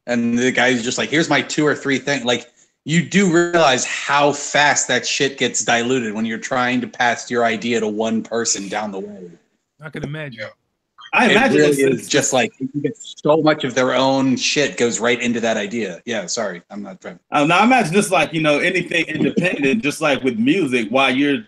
and the guy's just like, here's my 2 or 3 things. Like you do realize how fast that shit gets diluted when you're trying to pass your idea to one person down the way. I can imagine. I imagine it's just like you get so much of their own shit goes right into that idea. Yeah, sorry, I'm not trying. Now I imagine just like anything independent, just like with music, while you're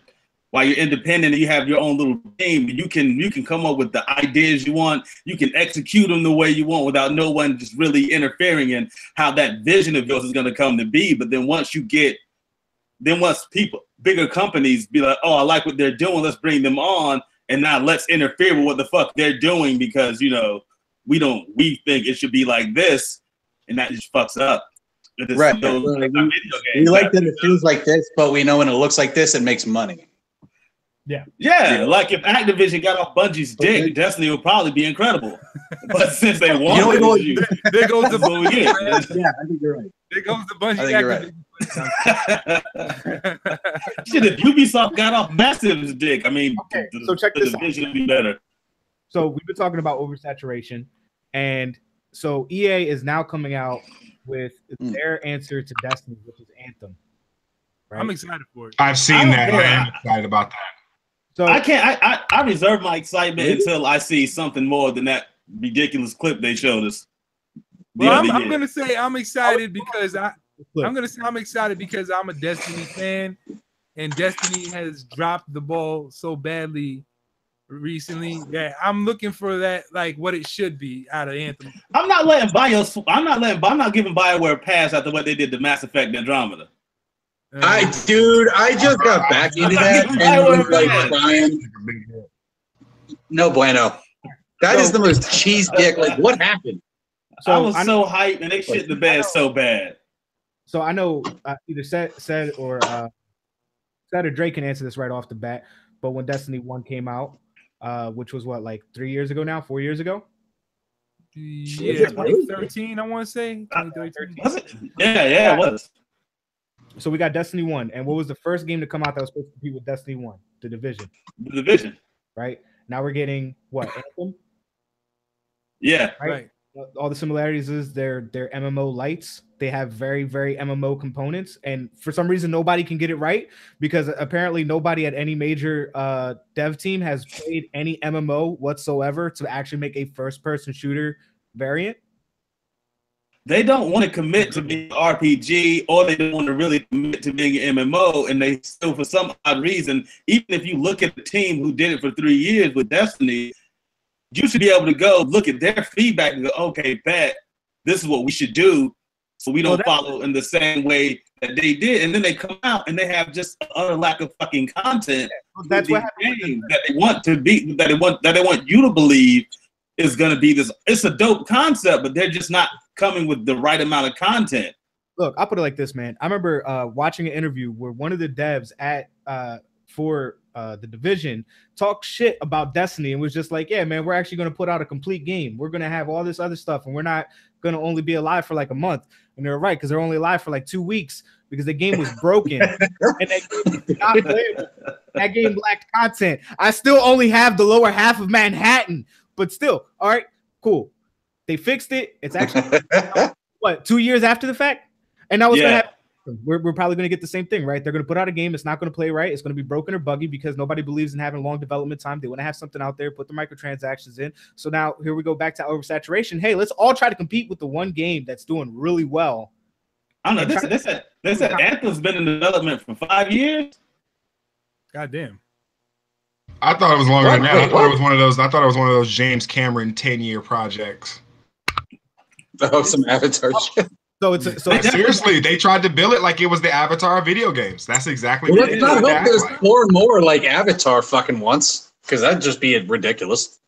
independent and you have your own little team, you can come up with the ideas you want. You can execute them the way you want without no one just really interfering in how that vision of yours is going to come to be. But then once people, bigger companies be like, oh, I like what they're doing, let's bring them on. and now let's interfere with what the fuck they're doing because we think it should be like this, and that just fucks up. Right. We like that it feels like this, but we know when it looks like this, it makes money. Yeah. Like if Activision got off Bungie's dick, Destiny would probably be incredible. But since they want there goes the Bungie. Yeah, I think you're right. There goes the Bungie. I think you're right. Shit, if Ubisoft got off Massive's dick, I mean, so check this out. Division would be better. So we've been talking about oversaturation, and so EA is now coming out with their answer to Destiny, which is Anthem. Right? I'm excited for it. I've seen that. I am excited about that. So I can't. I reserve my excitement until I see something more than that ridiculous clip they showed us. Well, I'm gonna say I'm excited because I'm excited because I'm a Destiny fan, and Destiny has dropped the ball so badly recently that I'm looking for that, like what it should be out of Anthem. I'm not giving BioWare a pass after what they did to Mass Effect Andromeda. I just got back into that and was like crying. No bueno. That is the most cheese dick. Like, what happened? So I was so hyped, and they shit the bed so bad. So I know either said or Drake can answer this right off the bat. But when Destiny 1 came out, which was what, like 3 years ago now, 4 years ago? Yeah, 2013, I want to say. 2013. Was it? Yeah, it was. So we got Destiny 1, and what was the first game to come out that was supposed to compete with Destiny 1? The Division. The Division. Right? Now we're getting what? Anthem? Yeah. Right. All the similarities is they're MMO lights. They have very, very MMO components, and for some reason nobody can get it right because apparently nobody at any major dev team has played any MMO whatsoever to actually make a first-person shooter variant. They don't want to commit to being RPG, or they don't want to really commit to being an MMO, and they still, for some odd reason, even if you look at the team who did it for 3 years with Destiny, you should be able to go look at their feedback and go, okay, bet this is what we should do, so we don't follow in the same way that they did. And then they come out and they have just an utter lack of fucking content. That's what happened. That they want to be, that they want you to believe is going to be this. It's a dope concept, but they're just not coming with the right amount of content. Look, I'll put it like this, man. I remember watching an interview where one of the devs for the Division talked shit about Destiny and was just like, yeah, man, we're actually going to put out a complete game. We're going to have all this other stuff, and we're not going to only be alive for like a month. And they're right, because they're only alive for like 2 weeks because the game was broken. And that game was not playable. That game lacked content. I still only have the lower half of Manhattan, but still, all right, cool. They fixed it. It's actually what, 2 years after the fact? And that was gonna happen. We're probably going to get the same thing, right? They're going to put out a game. It's not going to play right. It's going to be broken or buggy because nobody believes in having long development time. They want to have something out there, put the microtransactions in. So now here we go back to oversaturation. Hey, let's all try to compete with the one game that's doing really well. I don't know. They said Anthem's been in development for 5 years. Goddamn. I thought it was longer than that. I thought it was one of those James Cameron 10-year projects. Oh, some Avatar shit. So seriously, they tried to bill it like it was the Avatar video games. That's exactly what it is. Let's not hope there's 4 more like Avatar fucking once, because that'd just be ridiculous.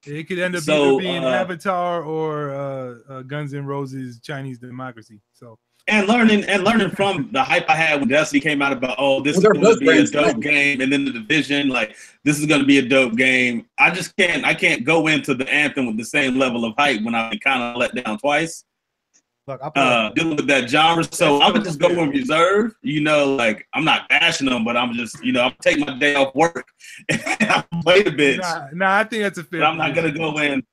It could end up either being Avatar or Guns N' Roses Chinese Democracy. So and learning from the hype I had when Destiny came out about this is going to be a dope game, and then the Division, like this is going to be a dope game. I can't go into the Anthem with the same level of hype when I've been kind of let down twice. Look, dealing with that genre, so I'm gonna just go in reserve. Like I'm not bashing them, but I'm just, I'm take my day off work and I'll play the bitch. Nah, I think that's a fair. But I'm not gonna go in,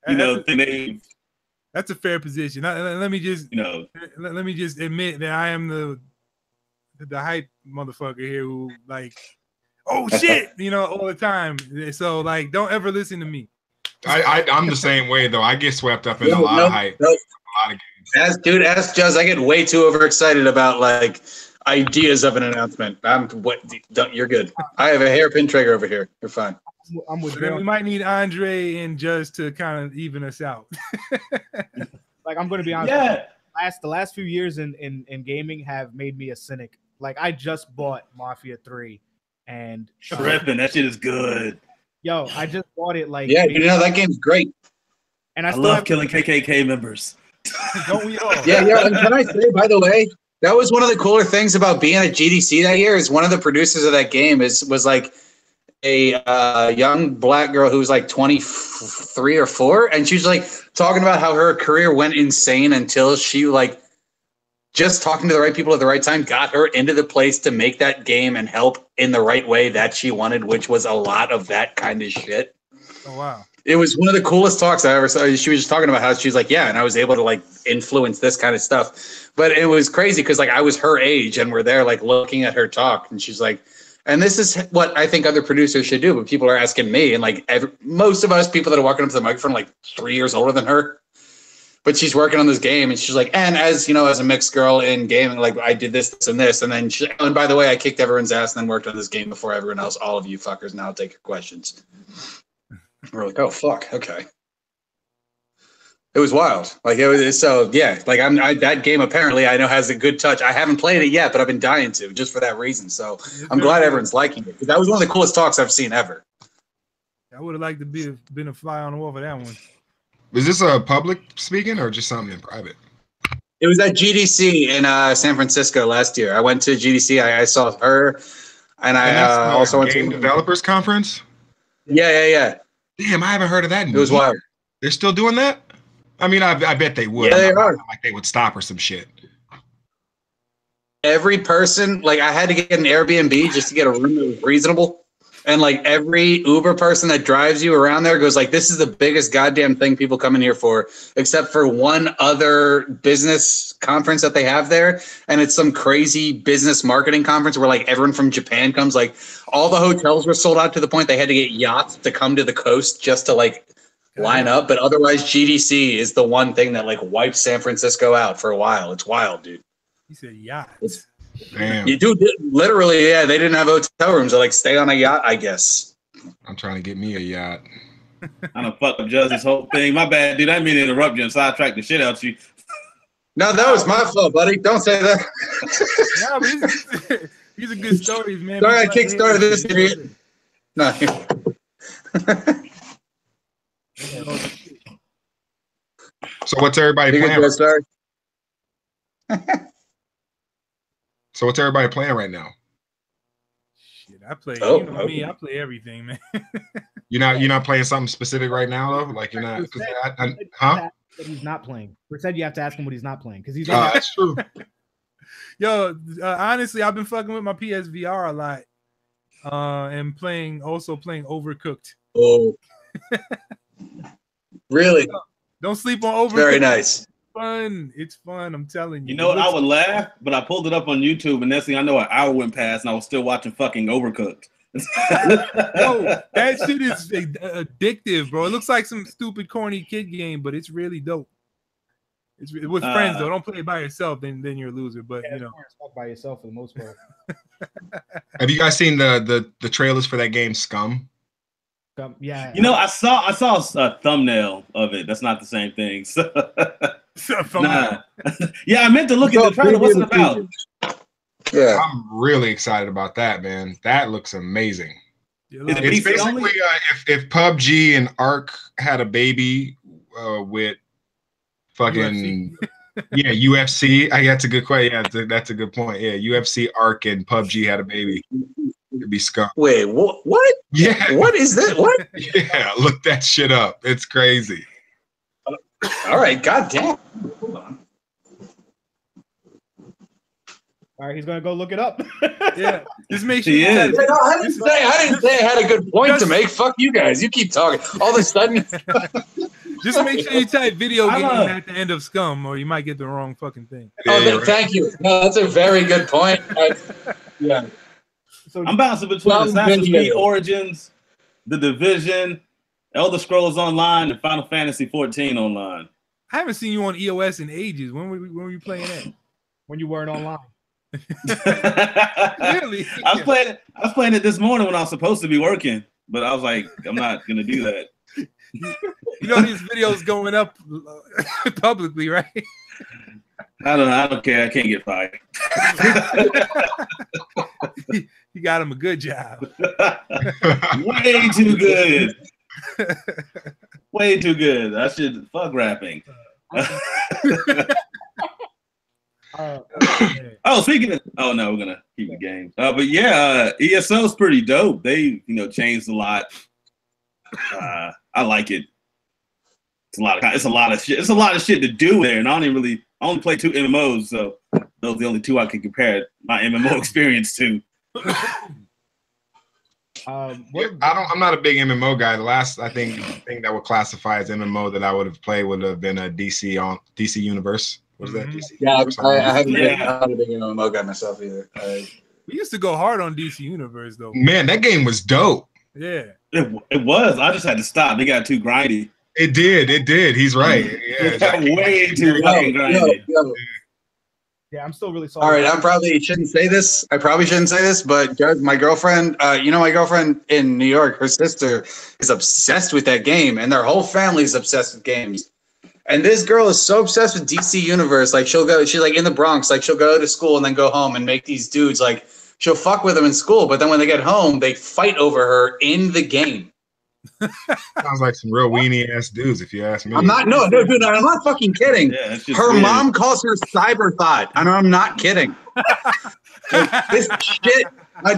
That's a fair position. Let me just, let me just admit that I am the hype motherfucker here who like, oh shit, all the time. So like, don't ever listen to me. I'm the same way though. I get swept up in a lot of hype. A lot of games. Ask Juzz. I get way too overexcited about like ideas of an announcement. You're good. I have a hairpin trigger over here. You're fine. I'm with we might need Andre and Juzz to kind of even us out. Like I'm going to be honest. Yeah. The last few years in gaming have made me a cynic. Like I just bought Mafia 3, And Tripping, that shit is good. Yo, I just bought it like Yeah, that game's great. and I love killing KKK members. Don't we all? Yeah. And can I say, by the way, that was one of the cooler things about being at GDC that year. Is one of the producers of that game was like a young black girl who was like 23 or 4, and she was like talking about how her career went insane until she like just talking to the right people at the right time got her into the place to make that game and help in the right way that she wanted, which was a lot of that kind of shit. Oh wow. It was one of the coolest talks I ever saw. She was just talking about how she's like, yeah, and I was able to like influence this kind of stuff. But it was crazy because like I was her age and we're there like looking at her talk, and she's like, and this is what I think other producers should do. But people are asking me, and like most of us people that are walking up to the microphone are like 3 years older than her. But she's working on this game, and she's like, and as you know, as a mixed girl in gaming, like I did this, and this, and then and by the way, I kicked everyone's ass and then worked on this game before everyone else. All of you fuckers, now take your questions. We're like, oh fuck, okay. It was wild. Like it was so yeah. Like that game apparently I know has a good touch. I haven't played it yet, but I've been dying to just for that reason. So I'm glad everyone's liking it. That was one of the coolest talks I've seen ever. I would have liked to been a fly on the wall for that one. Was this a public speaking or just something in private? It was at GDC in San Francisco last year. I went to GDC. I saw her, and I also went to Game Developers Conference. Yeah. Damn, I haven't heard of that. It was wild. They're still doing that? I mean, I bet they would. Yeah, they are. Like they would stop or some shit. Every person, like I had to get an Airbnb just to get a room that was reasonable. And like every Uber person that drives you around there goes like, this is the biggest goddamn thing people come in here for, except for one other business conference that they have there. And it's some crazy business marketing conference where like everyone from Japan comes. Like all the hotels were sold out to the point they had to get yachts to come to the coast just to like line up. But otherwise GDC is the one thing that like wipes San Francisco out for a while. It's wild, dude. He said yachts. Damn. You do literally, yeah. They didn't have hotel rooms. They like stay on a yacht, I guess. I'm trying to get me a yacht. I done fucked up Juzz this whole thing. My bad, dude. I didn't mean to interrupt you and sidetrack the shit out of you. No, that was my fault, buddy. Don't say that. Yeah, but these are good stories, man. Sorry, I kickstarted this idiot. No. So what's everybody playing? So what's everybody playing right now? Shit, I play. You know me, I play everything, man. You're not playing something specific right now though. Like you're not. Huh? That he's not playing. We said you have to ask him what he's not playing because he's. That's true. Yo, honestly, I've been fucking with my PSVR a lot, and playing Overcooked. Oh, really? Don't sleep on Overcooked. Very nice. It's fun. I'm telling you. You know what? I would laugh, but I pulled it up on YouTube, and next thing I know, an hour went past, and I was still watching fucking Overcooked. Yo, that shit is addictive, bro. It looks like some stupid, corny kid game, but it's really dope. It's with friends though. Don't play it by yourself, then you're a loser. But you know, by yourself for the most part. Have you guys seen the trailers for that game Scum? Yeah. You know, I saw a thumbnail of it. That's not the same thing. So, nah. Yeah, I meant to look at the trailer. What's it about? Yeah, I'm really excited about that, man. That looks amazing. It's basically if PUBG and Ark had a baby with fucking UFC. That's a good question. Yeah, that's a good point. Yeah, UFC, Ark, and PUBG had a baby. It'd be Scum. Wait, what? Yeah. What is this? What? Yeah, look that shit up. It's crazy. All right, goddamn. Hold on. All right, he's gonna go look it up. Yeah, just make sure. I didn't say I had a good point to make. Fuck you guys. You keep talking. All of a sudden. Just make sure you type video game at the end of Scum, or you might get the wrong fucking thing. Thank you. No, that's a very good point. Yeah. So I'm bouncing between Assassin's Creed Origins, The Division, Elder Scrolls Online, and Final Fantasy 14 Online. I haven't seen you on EOS in ages. When were you playing that? When you weren't online. Really? I was playing it this morning when I was supposed to be working, but I was like, I'm not gonna do that. You know these videos going up publicly, right? I don't care. I can't get fired. He got him a good job. Way too good. Way too good. I should fuck rapping. Oh, speaking of, oh no, we're gonna keep the game. But yeah, ESO is pretty dope. They, changed a lot. I like it. It's a lot of shit. It's a lot of shit to do there, and I only play 2 MMOs, so those are the only 2 I can compare my MMO experience to. I'm not a big MMO guy. The last thing that would classify as MMO that I would have played would have been a DC Universe. What is that? DC? Yeah, I haven't been a big MMO guy myself either. We used to go hard on DC Universe though. Man, that game was dope. Yeah, it was. I just had to stop. It got too grindy. It did. He's right. Yeah, it got way too fucking grindy. Yeah, I'm still really sorry. All right, I probably shouldn't say this. But my girlfriend, my girlfriend in New York, her sister is obsessed with that game, and their whole family is obsessed with games. And this girl is so obsessed with DC Universe. Like, she's like in the Bronx. Like, she'll go to school and then go home and make these dudes, like, she'll fuck with them in school. But then when they get home, they fight over her in the game. Sounds like some real weenie ass dudes, if you ask me. I'm not fucking kidding. Yeah, her weird. Mom calls her cyber thought, and I'm not kidding. This shit,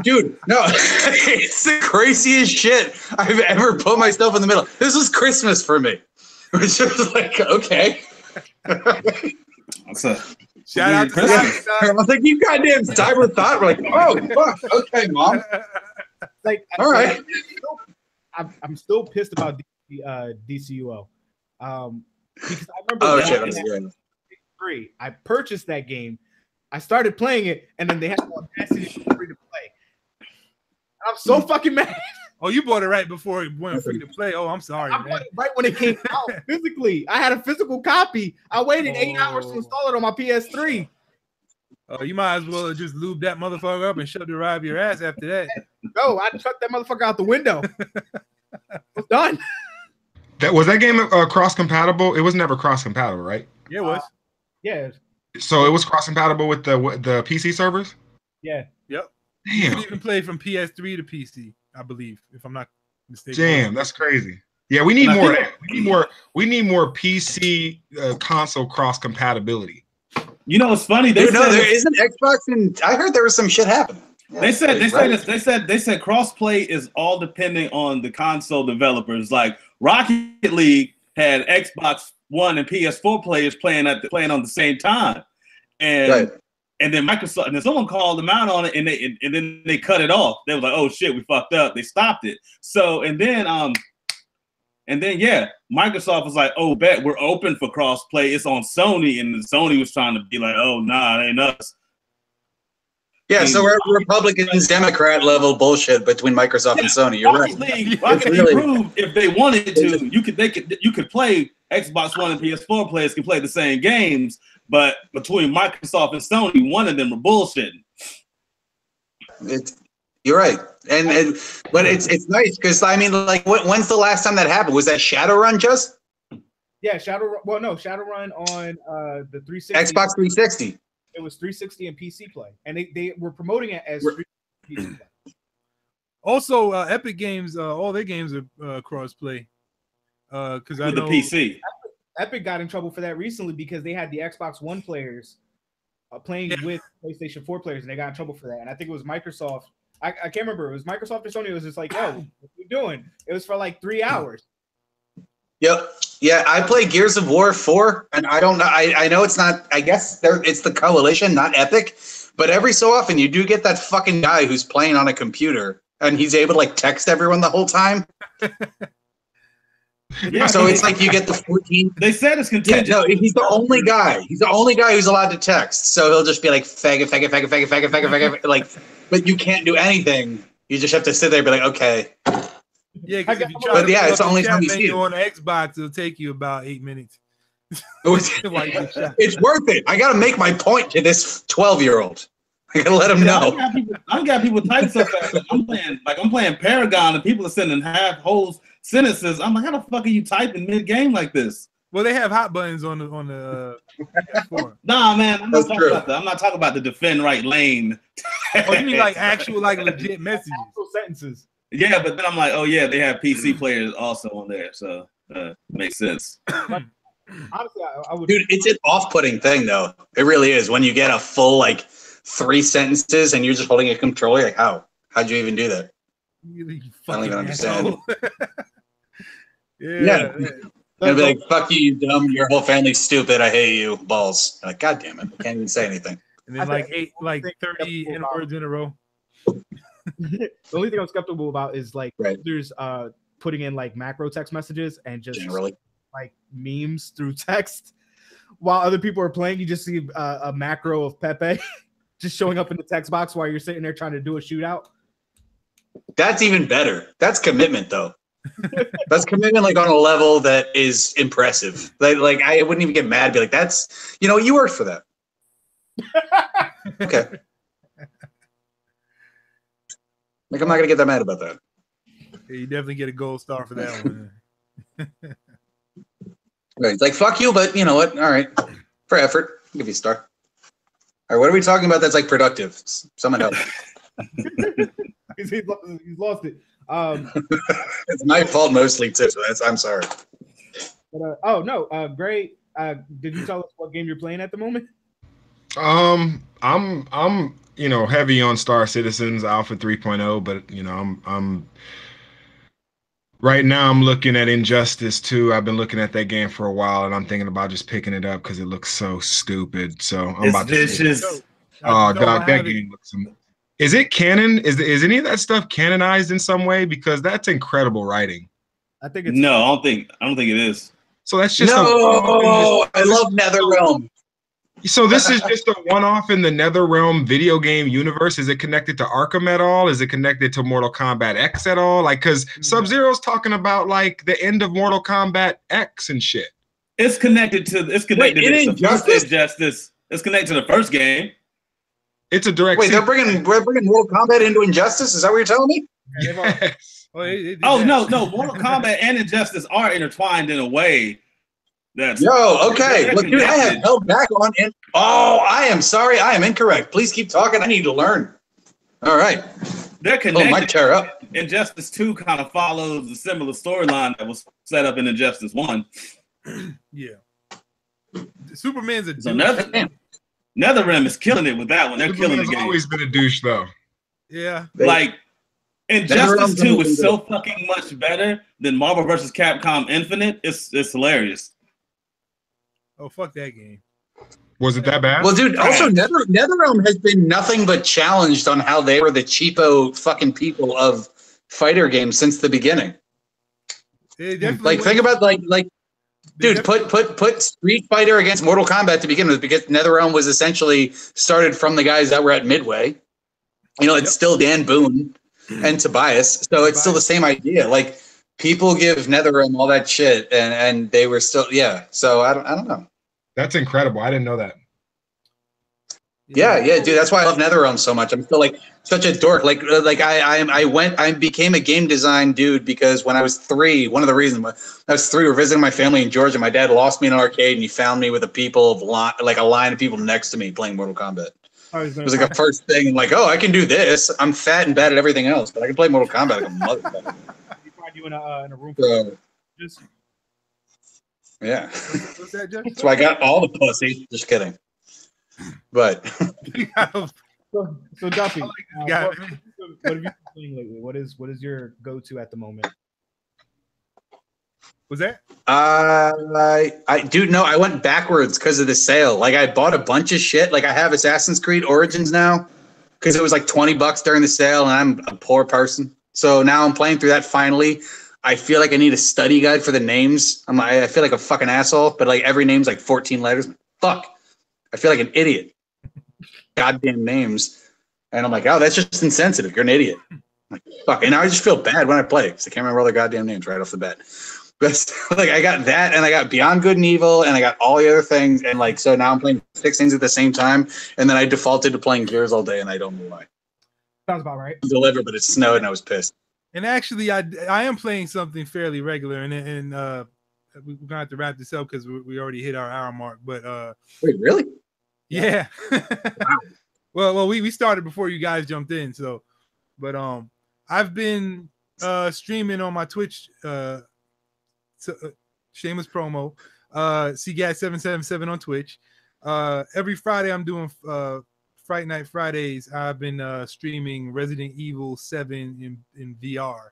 dude, no, it's the craziest shit I've ever put myself in the middle. This was Christmas for me. It was just like, okay. That's a shout out to Cyber. I was like, you goddamn cyber thought. We're like, oh fuck, okay, Mom. Like, all right. I'm still pissed about DCUO. Because I remember I purchased that game, I started playing it, and then they had the audacity to free to play. I'm so fucking mad. Oh, you bought it right before it went free to play. Oh, I'm sorry, man. Bought it right when it came out physically. I had a physical copy. I waited 8 hours to install it on my PS3. Oh, you might as well just lube that motherfucker up and shove the ride of your ass after that. No, I chucked that motherfucker out the window. It's done. Was that game cross compatible? It was never cross compatible, right? Yeah, it was. Yeah. So it was cross compatible with the PC servers. Yeah. Yep. Damn. You can even play from PS3 to PC, I believe, if I'm not mistaken. Damn, that's crazy. Yeah, we need more. We need more PC console cross compatibility. You know, it's funny. There isn't Xbox, and I heard there was some shit happening. Yeah, they said crossplay is all depending on the console developers. Like Rocket League had Xbox One and PS4 players playing on the same time, and then Microsoft, and then someone called them out on it, and then they cut it off. They was like, "Oh shit, we fucked up." They stopped it. So and then Microsoft was like, "Oh, bet we're open for crossplay. It's on Sony," and Sony was trying to be like, "Oh, nah, it ain't us." Yeah, so we're Republicans, Democrat level bullshit between Microsoft and Sony. You're right. Rocket League proved if they wanted to, you could play Xbox One and PS4 players can play the same games, but between Microsoft and Sony, one of them were bullshitting. You're right, but it's nice because I mean, like, when's the last time that happened? Was that Shadowrun, just? Yeah, Shadowrun. Well, no, Shadowrun on the 360. Xbox 360. It was 360 and PC play, and they were promoting it as 360 PC play. Also, Epic Games, all their games are cross-play. Because I know the PC. Epic got in trouble for that recently because they had the Xbox One players playing with PlayStation 4 players, and they got in trouble for that. And I think it was Microsoft. I can't remember. It was Microsoft or Sony. It was just like, yo, what are you doing? It was for like 3 hours. Yep. Yeah, I play Gears of War 4, and I don't know. I know it's not. I guess it's the Coalition, not Epic. But every so often, you do get that fucking guy who's playing on a computer, and he's able to like text everyone the whole time. Yeah, so it's like you get the 14. They said it's contingent. Yeah, no, he's the only guy. He's the only guy who's allowed to text. So he'll just be like faggot, faggot, faggot, faggot, faggot, faggot, faggot. Like, but you can't do anything. You just have to sit there and be like, okay. Yeah, because if you try it's the only time you see it. On the Xbox, it'll take you about 8 minutes. It's worth it. I got to make my point to this 12-year-old. I got to let him know. I got people type so fast. I'm playing Paragon, and people are sending whole sentences. I'm like, how the fuck are you typing mid-game like this? Well, they have hot buttons on the PS4. Nah, man, I'm That's not true. I'm not talking about the defend right lane. Oh, you mean like actual, like legit messages? Actual sentences. Yeah, but then I'm like, oh yeah, they have PC players also on there, so makes sense. Honestly, I would. Dude, it's an off-putting thing, though. It really is. When you get a full, like, 3 sentences and you're just holding a controller, like, how'd you even do that? You I don't even understand. Yeah. And be like, fuck you, you dumb. Your whole family's stupid. I hate you. Balls. I'm like, God damn it. I can't even say anything. And then like 30 words in a row. The only thing I'm skeptical about is like Right. there's putting in like macro text messages and just Generally. like memes through text while other people are playing. You just see a macro of Pepe just showing up in the text box while you're sitting there trying to do a shootout. That's even better. That's commitment, though. That's commitment, like, on a level that is impressive. Like I wouldn't even get mad. Be like, that's, you worked for that. Okay. Like, I'm not gonna get that mad about that. Yeah, you definitely get a gold star for that one. Right. It's like, fuck you, but you know what? All right. For effort, I'll give you a star. All right, what are we talking about that's like productive? Someone help. He's lost it. It's my fault mostly too. So I'm sorry. But, oh no, great. Did you tell us what game you're playing at the moment? I'm heavy on Star Citizens Alpha 3.0, but I'm right now I'm looking at Injustice 2. I've been looking at that game for a while, and I'm thinking about just picking it up because it looks so stupid. So I'm about vicious. Oh god, that game looks. Is it canon? Is any of that stuff canonized in some way? Because that's incredible writing. I think it's No, I don't think it is. So that's just I love NetherRealm. So this is just a one-off in the NetherRealm video game universe. Is it connected to Arkham at all? Is it connected to Mortal Kombat X at all? Like, because Sub-Zero's talking about like the end of Mortal Kombat X and shit. It's connected to the first Injustice. It's connected to the first game. It's a direct. Wait, we're bringing Mortal Kombat into Injustice? Is that what you're telling me? Yes. No, Mortal Kombat and Injustice are intertwined in a way. Okay. Look, dude, I have held back on it. Oh, I am sorry. I am incorrect. Please keep talking. I need to learn. All right. They're connected. Oh, mic tear up. Injustice 2 kind of follows the similar storyline that was set up in Injustice 1. Yeah. Superman's a douche. So NetherRealm is killing it with that one. They're killing the game. Always been a douche though. Yeah. Like Injustice 2 is so fucking much better than Marvel vs. Capcom Infinite. It's hilarious. Oh, fuck that game. Was it that bad? Well, dude, also NetherRealm has been nothing but challenged on how they were the cheapo fucking people of fighter games since the beginning. Like, think about dude, put Street Fighter against Mortal Kombat to begin with, because NetherRealm was essentially started from the guys that were at Midway. It's still Dan Boone and Tobias, so it's still the same idea. Like, people give NetherRealm all that shit, and they were still So I don't know. That's incredible. I didn't know that. Yeah, dude. That's why I love NetherRealm so much. I'm still like such a dork. I became a game design dude because when I was 3, one of the reasons I was 3, we were visiting my family in Georgia. My dad lost me in an arcade, and he found me with a line of people next to me playing Mortal Kombat. It was like a first thing. I'm like, oh, I can do this. I'm fat and bad at everything else, but I can play Mortal Kombat like a motherfucker. He find you in a room. Yeah. What's that, Jeff? So I got all the pussy. Just kidding. But so Duffy, what have you been playing lately? What is your go-to at the moment? Was that? I went backwards because of the sale. Like, I bought a bunch of shit. Like, I have Assassin's Creed Origins now because it was like $20 during the sale, and I'm a poor person. So now I'm playing through that finally. I feel like I need a study guide for the names. I feel like a fucking asshole, but like every name's like 14 letters. Fuck. I feel like an idiot. Goddamn names. And I'm like, oh, that's just insensitive. You're an idiot. I'm like, fuck. And now I just feel bad when I play because I can't remember all the goddamn names right off the bat. But like, I got that, and I got Beyond Good and Evil, and I got all the other things. And like, so now I'm playing 6 things at the same time. And then I defaulted to playing Gears all day, and I don't know why. Sounds about right. Delivered, but it snowed, and I was pissed. And actually, I am playing something fairly regular, and we're gonna have to wrap this up because we already hit our hour mark. But wait, really? Yeah. well, we started before you guys jumped in. So, but I've been streaming on my Twitch. Shameless promo. CGats 777 on Twitch. Every Friday I'm doing Fright Night Fridays. I've been streaming Resident Evil 7 in VR,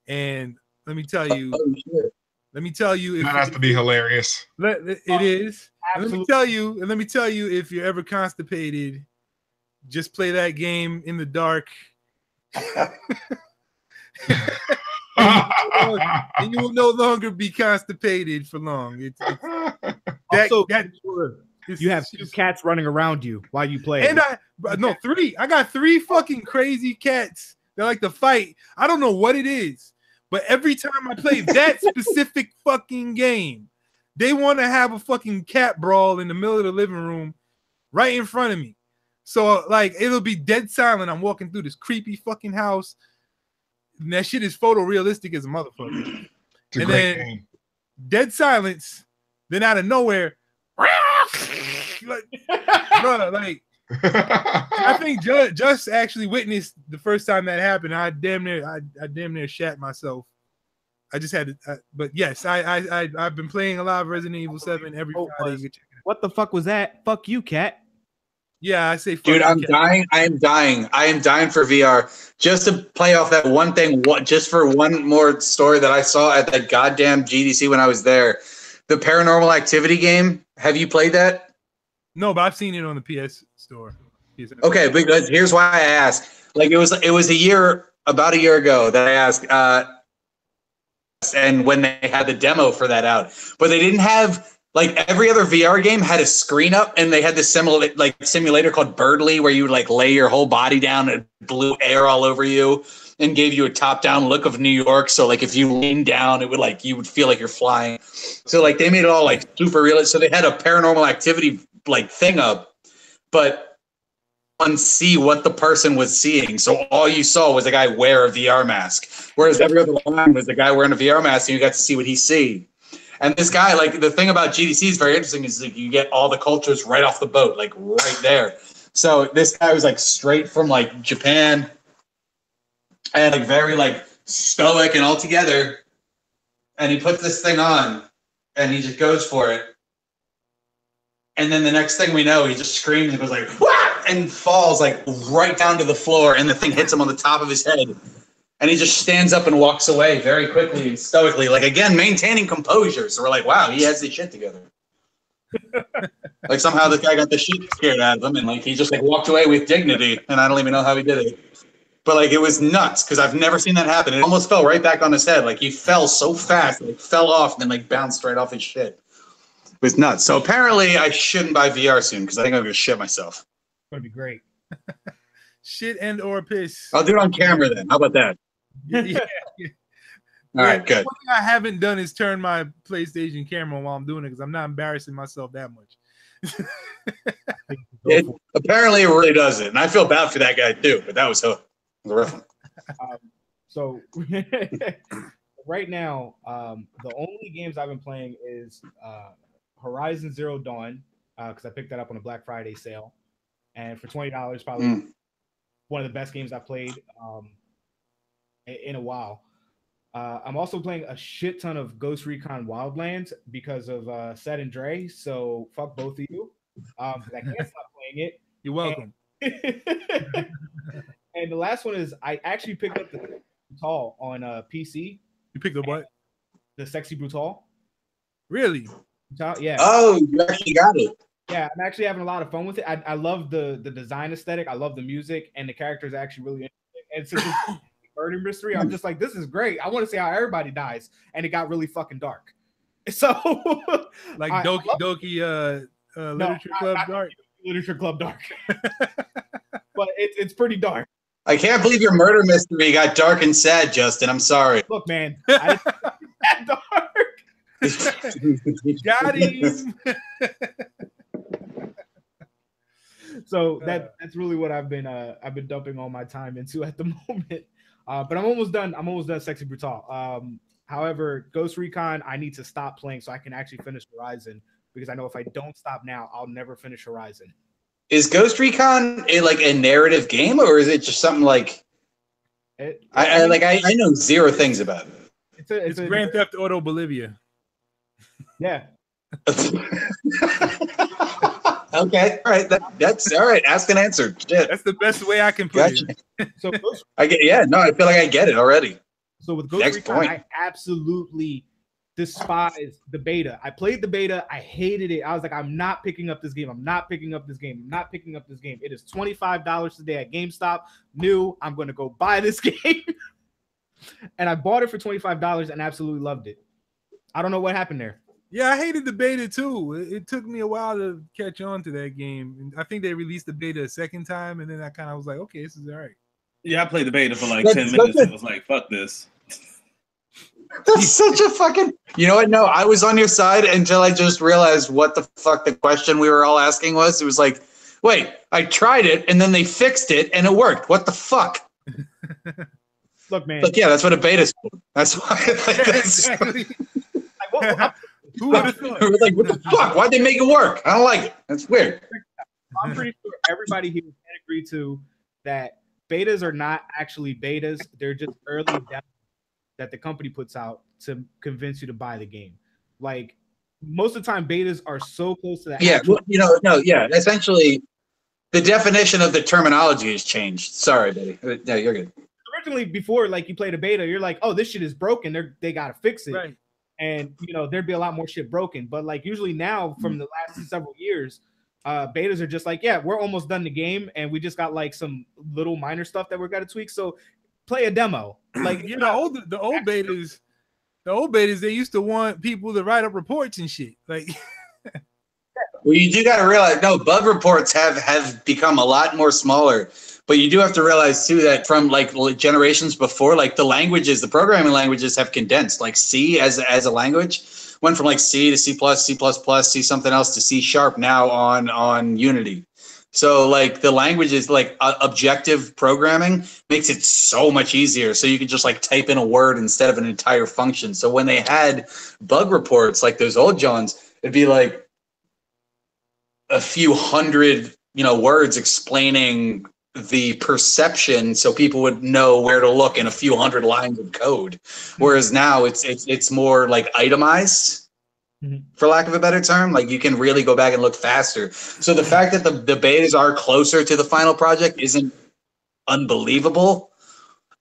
and let me tell you, that has to be hilarious. It is. And let me tell you, if you're ever constipated, just play that game in the dark. And you will no longer be constipated for long. You have two cats running around you while you play. And three. I got three fucking crazy cats that like to fight. I don't know what it is, but every time I play that specific fucking game, they want to have a fucking cat brawl in the middle of the living room right in front of me. So like it'll be dead silent. I'm walking through this creepy fucking house. And that shit is photorealistic as a motherfucker. It's a great game. Dead silence. Then out of nowhere, like, I think Just actually witnessed the first time that happened. I damn near shat myself. I just had to, but yes, I've been playing a lot of Resident Evil 7 every Friday. What the fuck was that? Fuck you, cat. Yeah, I say fuck dude, you, I'm cat. dying. I am dying for VR. Just to play off that one thing, just for one more story that I saw at that goddamn GDC when I was there. The Paranormal Activity game. Have you played that? No, but I've seen it on the PS Store. Okay, because here's why I asked. Like it was about a year ago that I asked, and when they had the demo for that out, but they didn't have. Like every other VR game had a screen up, and they had this simulator called Birdly, where you would like lay your whole body down and it blew air all over you and gave you a top-down look of New York. So like if you lean down, it would like you would feel like you're flying. So like they made it all like super realistic. So they had a Paranormal Activity like thing up, but unsee what the person was seeing. So all you saw was a guy wear a VR mask, whereas every other line was the guy wearing a VR mask, and you got to see what he's seeing. And this guy, like the thing about GDC is very interesting is like you get all the cultures right off the boat, like right there. So this guy was like straight from like Japan and like very like stoic and all together. And he puts this thing on and he just goes for it. And then the next thing we know, he just screams and goes like, "Wah!" and falls like right down to the floor, and the thing hits him on the top of his head. And he just stands up and walks away very quickly and stoically, like, again, maintaining composure. So we're like, wow, he has his shit together. Like, somehow this guy got the shit scared out of him, and, like, he just, like, walked away with dignity, and I don't even know how he did it. But, like, it was nuts, because I've never seen that happen. It almost fell right back on his head. Like, he fell so fast, like, fell off, and then, like, bounced right off his shit. It was nuts. So apparently I shouldn't buy VR soon, because I think I'm going to shit myself. It's going to be great. Shit and or piss. I'll do it on camera, then. How about that? Yeah. All right, good. One thing I haven't done is turn my PlayStation camera on while I'm doing it because I'm not embarrassing myself that much. Apparently, it really does it, and I feel bad for that guy too. But that was horrific. So right now, the only games I've been playing is Horizon Zero Dawn because I picked that up on a Black Friday sale, and for $20, probably one of the best games I played in a while. I'm also playing a shit ton of Ghost Recon Wildlands because of Seth and Dre. So fuck both of you. I can't stop playing it. You're welcome. And the last one is I actually picked up the Brutal on PC. You picked up what? The Sexy Brutal. Really? Yeah. Oh, you actually got it. Yeah, I'm actually having a lot of fun with it. I love the design aesthetic. I love the music, and the characters are actually really interesting. And since it's murder mystery, I'm just like, this is great. I want to see how everybody dies, and it got really fucking dark. So, like Doki Literature Club dark. Literature Club dark, but it's pretty dark. I can't believe your murder mystery got dark and sad, Justin. I'm sorry. Look, man, I that dark. Got him. So that's really what I've been dumping all my time into at the moment. But I'm almost done. Sexy Brutal. However, Ghost Recon, I need to stop playing so I can actually finish Horizon, because I know if I don't stop now, I'll never finish Horizon. Is Ghost Recon a narrative game, or is it just something like? I know zero things about it. It's Grand Theft Auto Bolivia. Yeah. Okay, all right. That's all right. Ask and answer. Shit. That's the best way I can put it. So I get. Yeah, no, I feel like I get it already. So with Ghost Recon, I absolutely despise the beta. I played the beta. I hated it. I was like, I'm not picking up this game. I'm not picking up this game. I'm not picking up this game. It is $25 today at GameStop. New. I'm going to go buy this game. And I bought it for $25 and absolutely loved it. I don't know what happened there. Yeah, I hated the beta too. It took me a while to catch on to that game. And I think they released the beta a second time, and then I kind of was like, okay, this is all right. Yeah, I played the beta for like 10 minutes and was like, fuck this. That's such a fucking... You know what? No, I was on your side until I just realized what the fuck the question we were all asking was. It was like, wait, I tried it, and then they fixed it, and it worked. What the fuck? Look, man. Like, yeah, that's what a beta's for. That's why. Exactly. Who would have thought? Like, what the fuck? Why'd they make it work? I don't like it. That's weird. I'm pretty sure everybody here can agree to that betas are not actually betas. They're just early demos that the company puts out to convince you to buy the game. Like, most of the time, betas are so close to that. Yeah, essentially, the definition of the terminology has changed. Sorry, Betty. No, you're good. Originally, before, like, you played a beta, you're like, oh, this shit is broken. They got to fix it. Right. And, there'd be a lot more shit broken. But, like, usually now, from the last several years, betas are just like, yeah, we're almost done the game, and we just got, like, some little minor stuff that we're got to tweak. So play a demo. Like, the old betas, they used to want people to write up reports and shit. Like, well, you do got to realize, no, bug reports have become a lot more smaller. But you do have to realize too that from like generations before, like the programming languages have condensed. Like C as a language went from like C to C++, C something else to C# now on Unity. So like the languages, like objective programming makes it so much easier. So you can just like type in a word instead of an entire function. So when they had bug reports like those old Johns, it'd be like a few hundred, words explaining the perception so people would know where to look in a few hundred lines of code. Whereas now it's more like itemized, for lack of a better term. Like you can really go back and look faster. So the fact that the betas are closer to the final project isn't unbelievable.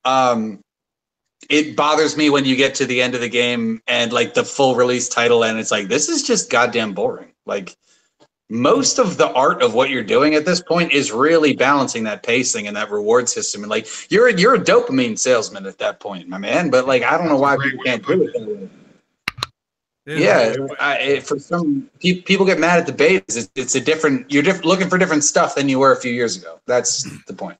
It bothers me when you get to the end of the game and like the full release title and it's like, this is just goddamn boring. Like, most of the art of what you're doing at this point is really balancing that pacing and that reward system. And like, you're a dopamine salesman at that point, my man. But like, I don't know why people can't do it that way. Yeah, for some people get mad at the betas. It's a different. You're looking for different stuff than you were a few years ago. That's the point.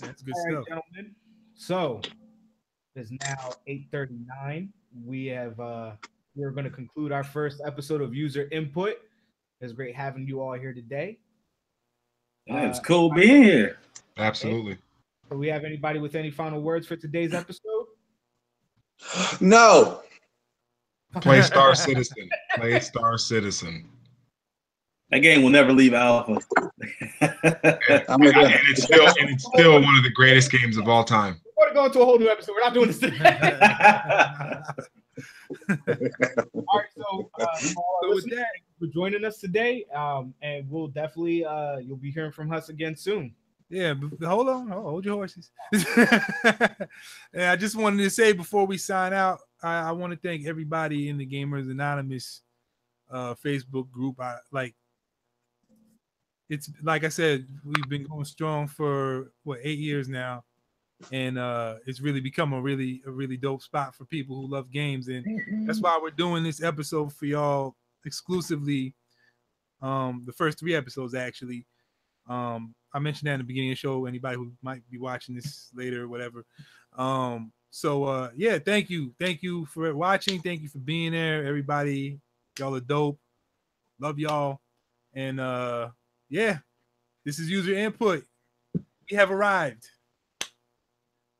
That's good stuff, gentlemen. So it's now 8:39. We're going to conclude our first episode of User Input. It's great having you all here today. Yeah, it's cool being here. Absolutely. Okay. Do we have anybody with any final words for today's episode? No. Play Star Citizen. Play Star Citizen. That game will never leave alpha. And it's still one of the greatest games of all time. We're going to go into a whole new episode. We're not doing this today. All right, so with that, thank you for joining us today, and we'll definitely you'll be hearing from us again soon. Yeah, but hold on, hold your horses. And I just wanted to say before we sign out, I want to thank everybody in the Gamers Anonymous Facebook group. It's like I said, we've been going strong for 8 years now. And it's really become a really dope spot for people who love games, and that's why we're doing this episode for y'all exclusively. The first 3 episodes actually. I mentioned that in the beginning of the show. Anybody who might be watching this later or whatever. Yeah, thank you for watching. Thank you for being there, everybody. Y'all are dope. Love y'all. And yeah, this is User Input. We have arrived.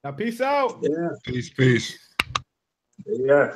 Now, peace out. Yeah. Peace. Yeah.